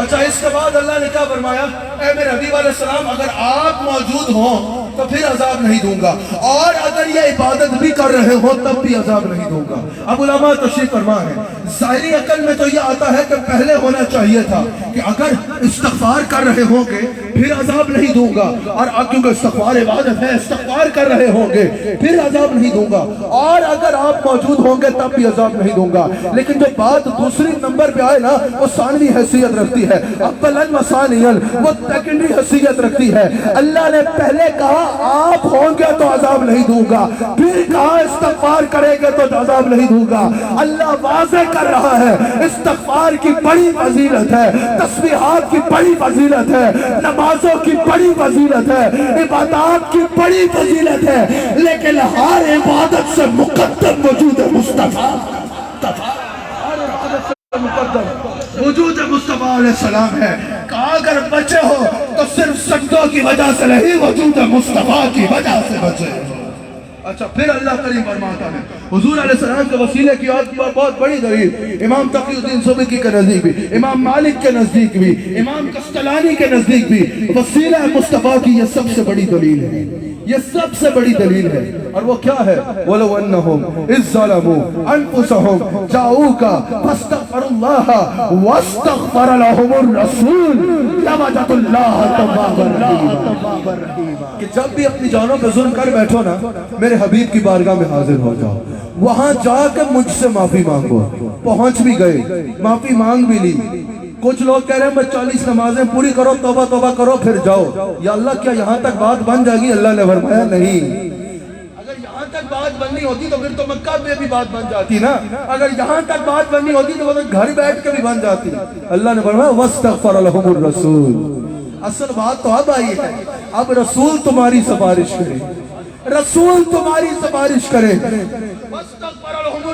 اچھا، اس کے بعد اللہ نے کیا فرمایا؟ اے میرے حبیب علیہ السلام، اگر آپ موجود ہوں تو پھر عذاب نہیں دوں گا، اور اگر یہ عبادت بھی کر رہے ہو تب بھی عذاب نہیں دوں گا۔ اب علماء تشریح فرما ہے، ظاہری عقل میں تو یہ آتا ہے کہ پہلے ہونا چاہیے تھا کہ اگر استغفار کر رہے ہوں گے پھر عذاب نہیں دوں گا، اور کیونکہ استغفار عبادت ہے، استغفار کر رہے ہوں گے پھر عذاب نہیں دوں گا، اور اگر آپ موجود ہوں گے تب بھی عذاب نہیں دوں گا۔ لیکن جو بات دوسری نمبر پہ آئے نا، وہ ثانوی حیثیت رکھتی ہے، اولن و ثانیاً، وہ سیکنڈری حیثیت رکھتی ہے۔ اللہ نے پہلے کہا آپ ہوں گے تو عذاب نہیں دوں گا، پھر کہا استغفار کریں گے تو عذاب نہیں دوں گا۔ اللہ واضح کر رہا ہے استغفار کی بڑی فضیلت ہے، تسبیحات کی بڑی فضیلت ہے، نمازوں کی بڑی فضیلت ہے، عبادات کی بڑی فضیلت ہے، لیکن ہر عبادت سے مقدم وجود مصطفیٰ، وجود مصطفیٰ علیہ السلام ہے۔ کہا اگر بچے ہو تو صرف سجدوں کی وجہ سے نہیں، وجود مصطفیٰ کی وجہ سے بچے ہو۔ اچھا، پھر اللہ کریم فرماتا ہے حضور علیہ السلام کے وسیلے کی بہت بڑی دلیل امام تقی الدین سبکی کے نزدیک بھی، امام مالک کے نزدیک بھی، امام قسطلانی کے نزدیک بھی وسیلہ مصطفیٰ کی یہ سب سے بڑی دلیل ہے، یہ سب سے بڑی دلیل ہے۔ اور وہ کیا ہے؟ وَلَوْ أَنَّهُمْ إِذْ ظَلَمُوا أَنفُسَهُمْ جَاءُوكَ فَاسْتَغْفَرُوا اللَّهَ وَاسْتَغْفَرَ لَهُمُ الرَّسُولُ لَوَجَدُوا اللَّهَ تَوَّابًا رَحِيمًا، کہ جب بھی اپنی جانوں پہ ظلم کر بیٹھو نا، میرے حبیب کی بارگاہ میں حاضر ہو جاؤ، وہاں جا کے مجھ سے معافی مانگو۔ پہنچ بھی گئے، معافی مانگ بھی لی۔ کچھ لوگ کہہ رہے ہیں میں 40 نمازیں پوری کرو، توبہ توبہ کرو پھر جاؤ۔ یا اللہ کیا یہاں تک بات بن جائے گی؟ اللہ نے فرمایا نہیں، اگر یہاں تک بات بننی ہوتی تو پھر تو مکہ میں بھی بات بن جاتی نا، اگر یہاں تک بات بننی ہوتی تو وہ گھر بیٹھ کے بھی بن جاتی۔ اللہ نے فرمایا وَاسْتَغْفَرَ لَهُمُ الرَّسُولُ، اصل بات تو اب آئی ہے، اب رسول تمہاری سفارش کرے، رسول تمہاری سفارش کرے۔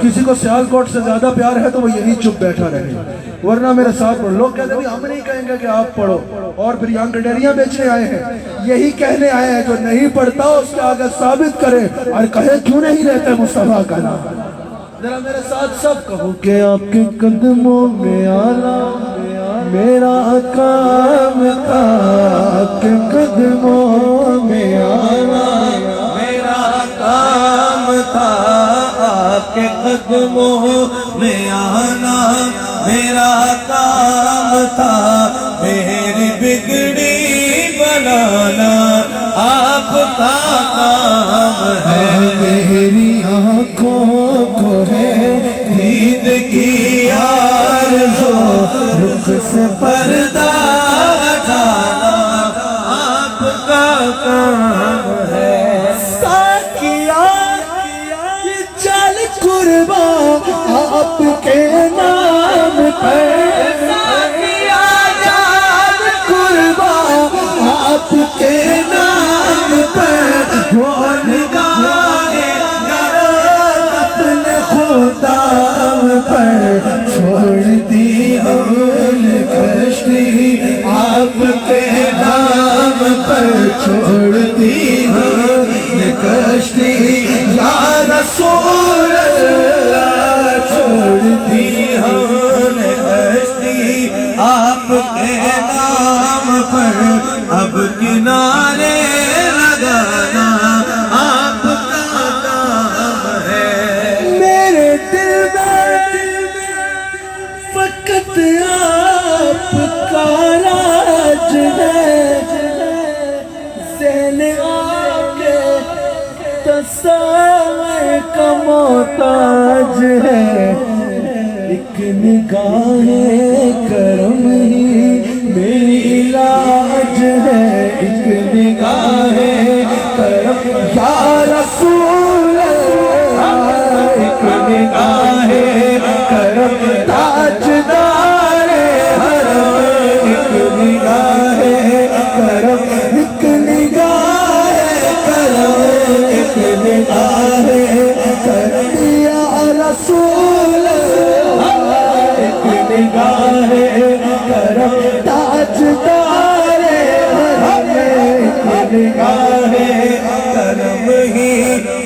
کسی کو سیالکوٹ سے زیادہ پیار ہے تو وہ یہی چپ بیٹھا رہے, ورنہ میرے ساتھ پڑھو. لوگ کہتے ہیں ہم نہیں کہیں گے کہ آپ پڑھو, اور پھر یہاں گڈیریاں بیچنے آئے ہیں. یہی کہنے آئے ہیں جو نہیں پڑھتا اس کے آگے ثابت کرے اور کہے کیوں نہیں لیتے مصطفیٰ کا نام. ذرا میرے ساتھ سب کہو کہ آپ کے قدموں میں آنا میرا کام تھا, آپ کے قدموں میں آنا میرا کام تھا, آپ کے قدموں میں آنا میرا کام تھا, میری بگڑی بنانا آپ کا کام ہے, میری آنکھوں کو ہے دید کی آرزو, رخ سے پردہ ہٹانا آپ کا کام ہے. ساکیا یہ چل قربان آپ کے نام پر, ساکیا چل قربان آپ کے نام پر, وہ نگاہیں اپنے خدام پر چھوڑ دی ہم نے کشتی آپ کے نام پر, چھوڑ دی ہم نے کشتی یا رسول اللہ, چھوڑ دی ہم نے کشتی آپ کے نام پر, اب کنارے لگانا آپ کا کام ہے. میرے دل میں فقط آپ کا راج ہے, ذہن آگے تصور کا محتاج ہے, ایک نگاہ کرم ہی میری علاج ہے, ایک نگاہ کرم یا رسول اللہ, ایک نگاہ کرم تاجدار حرم, ایک نگاہ کرم, ایک نگاہ کرم, ایک نگاہ کرم یا رسول اللہ, ایک نگاہ کرم تاجدار حرم, ایک نگاہ کرم ہی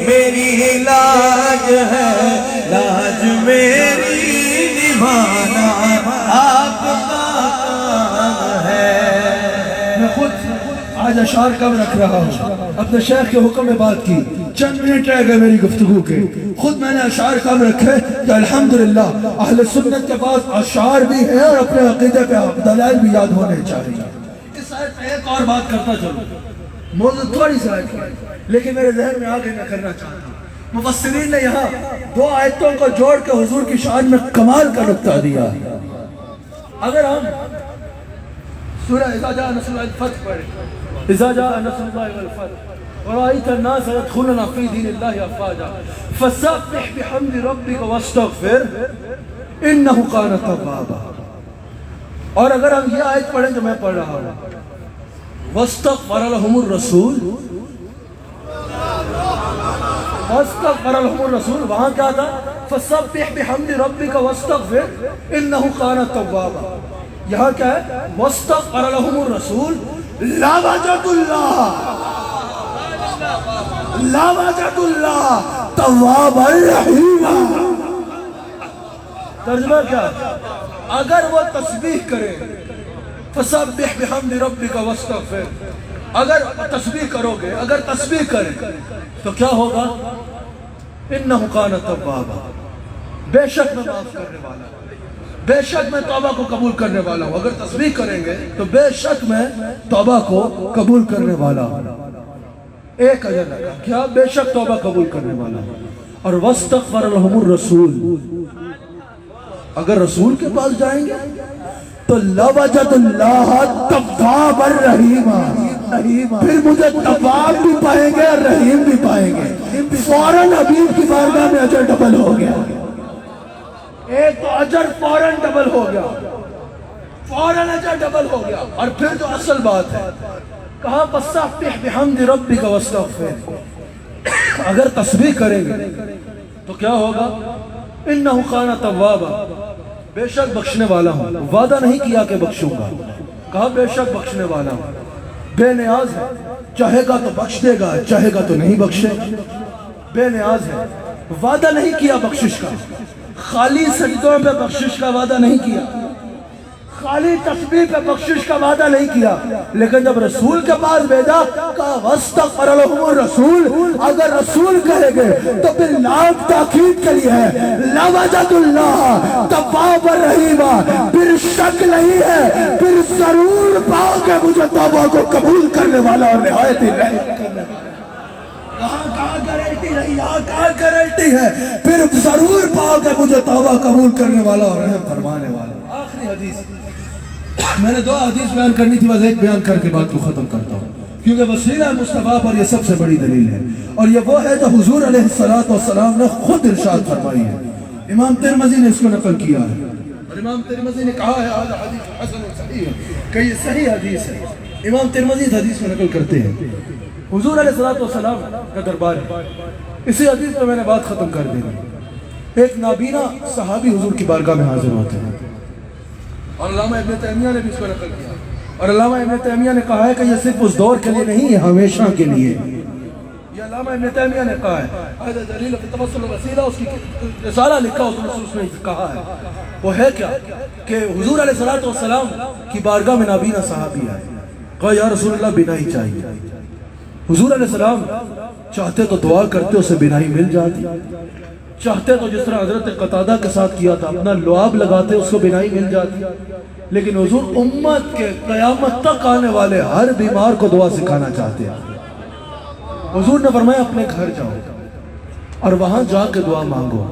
میری لاج ہے, لاج میری نبھانا آپ کا کام ہے. میں خود آج اشعار کم رکھ رہا ہوں, اپنے شیخ کے حکم میں بات کی, چند منٹ رہ گئے میری گفتگو کے, خود میں نے اشعار کم رکھے کہ الحمدللہ اہل سنت کے پاس اشعار بھی ہیں اور اپنے عقیدے پہ دلائل بھی یاد ہونے چاہیے. اس آیت میں ایک اور بات کرتا چلوں, موضوع تھوڑی سی آیت ہے لیکن میرے ذہن میں آگے میں کرنا چاہتا ہوں. مفسرین نے یہاں دو آیتوں کو جوڑ کے حضور کی شان میں کمال کا نقطہ دیا. اگر ہم سورہ اذا جاء نصر اللہ الفتح پڑھیں, اذا جاء نصر اللہ والفتح ورأيت الناس يدخلون في دين الله أفواجا فسبح بحمد ربك واستغفر إنه كان توابا. اور اگر ہم یہ آیت پڑھیں جو میں پڑھ رہا ہوں, واستغفر لهم الرسول, واستغفر لهم الرسول, وہاں کیا تھا؟ فسبح بحمد ربك واستغفر إنه كان توابا. یہاں کیا ہے؟ واستغفر لهم الرسول لوجدوا اللہ, لوجدوا اللہ توابا رحیما. ترجمہ کیا؟ اگر وہ تسبیح کرے, فسبح بحمد ربک واستغفر, اگر تسبیح کرو گے, اگر تسبیح کرے تو کیا ہوگا؟ انہ کان توابا, بے شک میں معاف کرنے والا ہوں, بے شک میں توبہ کو قبول کرنے والا ہوں. اگر تسبیح کریں گے تو بے شک میں توبہ کو قبول کرنے والا ہوں. ایک اجر لگا, کیا؟ بے شک توبہ قبول کرنے والا ہوں. اور واستغفر لهم الرسول, اگر رسول کے پاس جائیں گے تو لوجد اللہ توابا رحیما, پھر مجھے تواب بھی پائیں گے اور رحیم بھی پائیں گے. فوراً حبیب کی بارگاہ میں اجر ڈبل ہو گیا. ایک تو اجر فوراً ڈبل ہو گیا, فوراً اجر ڈبل ہو گیا. اور پھر جو اصل بات ہے, کہا فسبح بحمد ربک واستغفر, اگر تسبیح کریں گے تو کیا ہوگا؟ انہ کان توابا، بے شک بخشنے والا ہوں. وعدہ نہیں کیا کہ بخشوں گا، کہا بے شک بخشنے والا ہوں. بے نیاز ہے، چاہے گا تو بخش دے گا، چاہے گا تو نہیں بخشے. بے نیاز ہے، وعدہ نہیں کیا بخشش کا، خالی سجدوں پہ بخشش کا وعدہ نہیں کیا، خالی تسبیح پہ بخشش کا وعدہ نہیں کیا. لیکن جب رسول کے پاس بھیجا کہا وَاسْتَغْفَرَ لَهُمُ الرَّسُولُ، اگر رسول کہے گے تو پھر لام تاکید کے لیے ہے، لَوَجَدُ اللَّهَ تَوَّابًا رَحِيمًا، پھر شک نہیں ہے، پھر ضرور پاؤ کہ مجھے توبہ کو قبول کرنے والا اور نہایت ہی رحم کرنے والا. کہاں گارنٹی رہی، کہاں گارنٹی ہے؟ پھر ضرور پاؤ کہ مجھے توبہ قبول کرنے والا اور رحم فرمانے والا. آخری حدیث، میں نے 2 حدیث بیان کرنی تھی، بس ایک بیان کر کے بات کو ختم کرتا ہوں، کیونکہ وسیلہ مصطفیٰ پر یہ سب سے بڑی دلیل ہے، اور یہ وہ ہے جو حضور علیہ السلام نے خود ارشاد فرمائی ہے. امام ترمذی نے اس کو نقل کیا ہے، اور امام ترمذی نے کہا ہے هذا حدیث حسن صحیح ہے کہ یہ صحیح حدیث ہے. امام ترمذی اس حدیث کو نقل کرتے ہیں. حضور علیہ السلام کا دربار ہے. اسی حدیث پہ میں نے بات ختم کر دی. ایک نابینا صحابی حضور کی بارگاہ میں حاضر ہوتے ہیں، اور علامہ ابن تیمیہ نے بھی اس کو نقل کیا، اور علامہ ابن تیمیہ نے کہا ہے کہ یہ صرف اس دور کے لیے نہیں ہے، ہمیشہ کے لیے. یہ علامہ ابن تیمیہ نے کہا ہے، هذا دلیل فی توسل الوسیلہ، اس کی رسالہ لکھا اس نے کہا ہے. وہ ہے کیا کہ حضور علیہ السلام کی بارگاہ میں نابینا صحابی آئے، کہا یا رسول اللہ بینائی چاہیے. حضور علیہ السلام چاہتے تو دعا کرتے اسے بینائی مل جاتی، چاہتے تو جس طرح حضرت قتادہ کے ساتھ کیا تھا اپنا لعاب لگاتے اس کو بینائی مل جاتی. لیکن حضور امت کے قیامت تک آنے والے ہر بیمار کو دعا سکھانا چاہتے ہیں. حضور نے فرمایا اپنے گھر جاؤ اور وہاں جا کے دعا مانگو.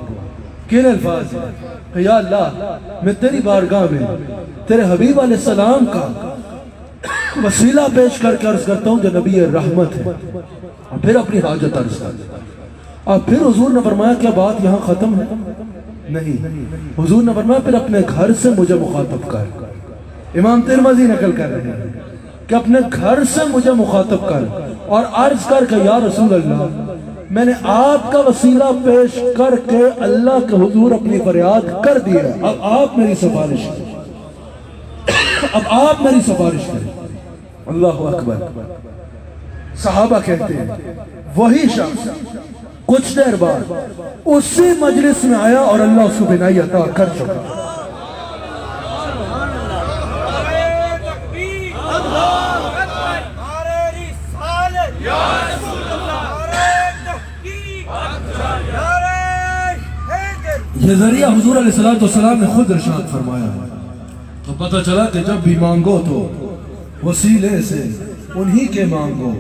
کن الفاظ ہیں کہ یا اللہ میں تیری بارگاہ میں تیرے حبیب علیہ السلام کا وسیلہ پیش کر کے عرض کرتا ہوں جو نبی رحمت ہے، اور پھر اپنی حاجت عرض کرتا. اور پھر حضور نے فرمایا کیا بات یہاں ختم ہے؟ نہیں. حضور نے فرمایا پھر اپنے گھر سے مجھے مخاطب کر. امام ترمذی نقل کر رہے ہیں کہ اپنے گھر سے مجھے مخاطب کر اور عرض کر کہ یا رسول اللہ میں نے آپ کا وسیلہ پیش کر کے اللہ کے حضور اپنی فریاد کر دی ہے، اب آپ میری سفارش کریں، اب آپ میری سفارش کریں. اللہ اکبر. صحابہ کہتے ہیں وہی شخص کچھ دیر بعد اسی مجلس میں آیا اور اللہ اس کو بینائی عطا کر چکا. یہ ذریعہ حضور علیہ السلام نے خود ارشاد فرمایا ہے. تو پتہ چلا کہ جب بھی مانگو تو وسیلے سے انہی کے مانگو،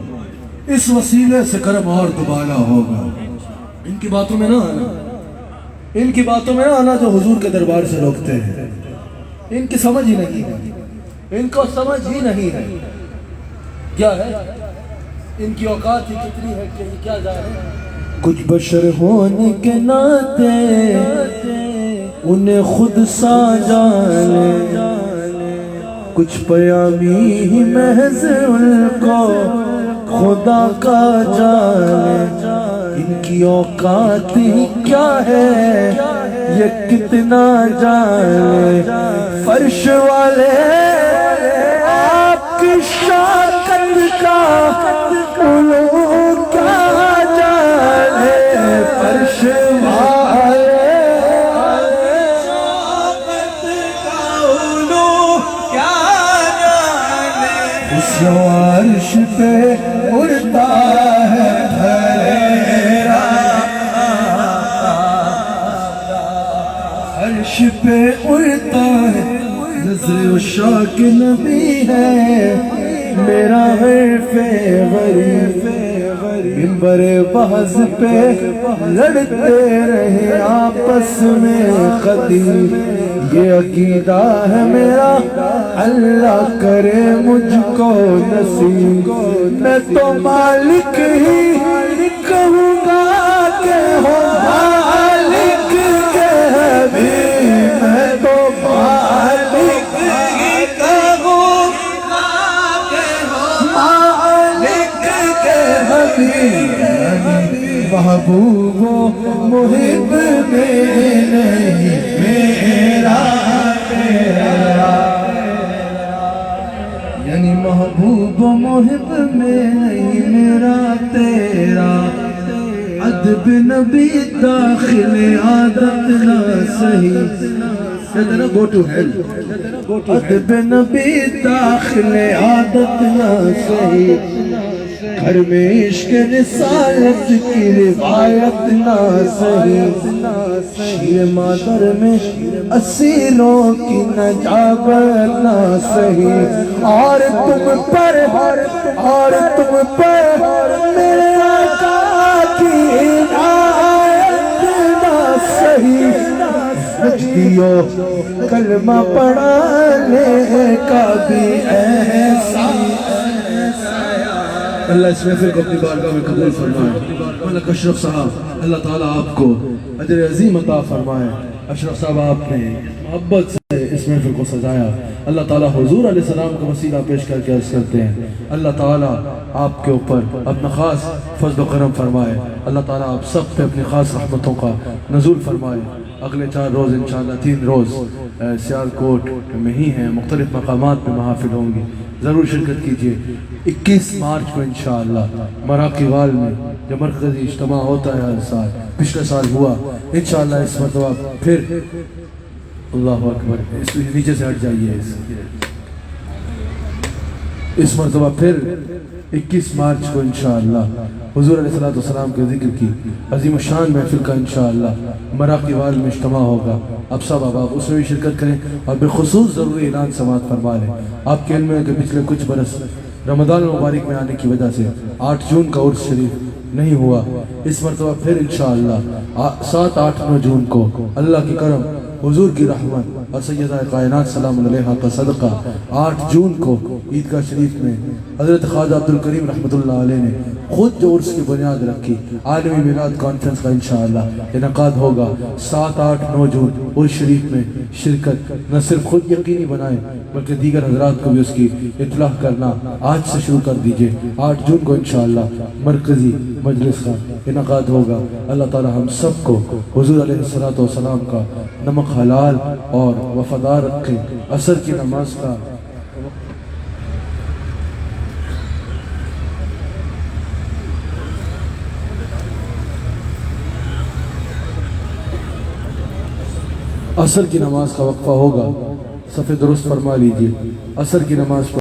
اس وسیلے سے کرم اور دوبارہ ہوگا. ان کی باتوں میں نہ آنا، ان کی باتوں میں نہ آنا جو حضور کے دربار سے روکتے ہیں. ان کی سمجھ ہی نہیں ہے، ان کو سمجھ ہی نہیں ہے کیا ہے، ان کی اوقات ہی کتنی ہے کہ کیا جانے. کچھ بشر ہونے کے ناطے انہیں خود سا جانے، کچھ پیامی ہی محض ان کو خدا کا جانے. ان کی اوقات ہی کیا ہے یہ کتنا جانے. فرش والے آپ کی شاکت کا علو کیا جانے. فرش والے اس عرش پہ اڑتا ہے دھریرا، عرش پہ اڑتا ہے. نظر عشاق نبی ہے میرا حرف غریب، منبر بحث پہ لڑتے رہے آپس میں خطیب. یہ عقیدہ ہے میرا اللہ کرے مجھ کو نصیب. میں تو مالک ہی کہوں گا کہ ہو مالک کے حبیب. میں تو مالک ہی کہوں گا کہ ہو مالک کے حبیب. محبوب و محب میں نہیں میرا تیرا، یعنی محبوب و محب میں نہیں میرا تیرا، ادب نبی داخل عادت نہ سہی، کہتے نا گو ٹو ہیل، ادب نبی داخل عادت نہ سہی، گھر میں عشق رسالت کی روایت نہ سہی، شیر مادر میں اسیروں کی نجابت نہ سہی، اور تم پر میرے آقا کی عنایت نہ سہی، نجدیوں کلمہ پڑھانے کا بھی احسان، اللہ اس محفل کو اپنی بارگاہ میں قبول فرمائے۔ ملک اشرف صاحب اللہ تعالیٰ آپ کو اجر عظیم عطا فرمائے۔ اشرف صاحب آپ نے محبت سے اس محفل کو سجایا، اللہ تعالیٰ حضور علیہ السلام کو وسیلہ پیش کر کے عرض کرتے ہیں اللہ تعالیٰ آپ کے اوپر اپنا خاص فضل و کرم فرمائے، اللہ تعالیٰ آپ سب پہ اپنی خاص رحمتوں کا نزول فرمائے۔ اگلے 4 روز انشاءاللہ 3 روز سیالکوٹ میں ہی ہیں، مختلف مقامات پہ محافل ہوں گی، ضرور شرکت کیجئے۔ 21 مارچ کو انشاءاللہ مراقی وال میں جو مرکزی اجتماع ہوتا ہے ہر سال، پچھلے سال ہوا، انشاءاللہ اس مرتبہ پھر اللہ اکبر، اس نیچے سے ہٹ جائیے، اس مرتبہ پھر 21 مارچ کو انشاءاللہ حضور علیہ السلام کے ذکر کی عظیم الشان محفل کا انشاءاللہ مراقی وال میں اجتماع ہوگا۔ اب سب آپ اس میں بھی شرکت کریں اور بالخصوص ضروری اعلان سماعت فرما لیں۔ آپ کے علم ہے کہ پچھلے کچھ برس رمضان المبارک میں آنے کی وجہ سے 8 جون کا عرس شریف نہیں ہوا، اس مرتبہ پھر انشاءاللہ 7، 8، 9 جون کو اللہ کی کرم، حضور کی رحمت اور سیدہ کائنات سلام علیہا کا صدقہ 8 جون کو عیدگاہ شریف میں حضرت خواجہ عبدالکریم رحمۃ اللہ علیہ نے خود جو عرس کی بنیاد رکھی، عالمی میلاد کانفرنس کا انشاءاللہ انعقاد ہوگا 7، 8، 9 جون عرس شریف میں شرکت نہ صرف خود یقینی بنائیں بلکہ دیگر حضرات کو بھی اس کی اطلاع کرنا آج سے شروع کر دیجئے۔ 8 جون کو انشاءاللہ مرکزی مجلس کا انعقاد ہوگا۔ اللہ تعالی ہم سب کو حضور علیہ السلام کا نمک حلال اور وفادار رکھیں۔ عصر کی نماز کا عصر کی نماز کا وقفہ ہوگا، صف درست فرما لیجئے۔ عصر کی نماز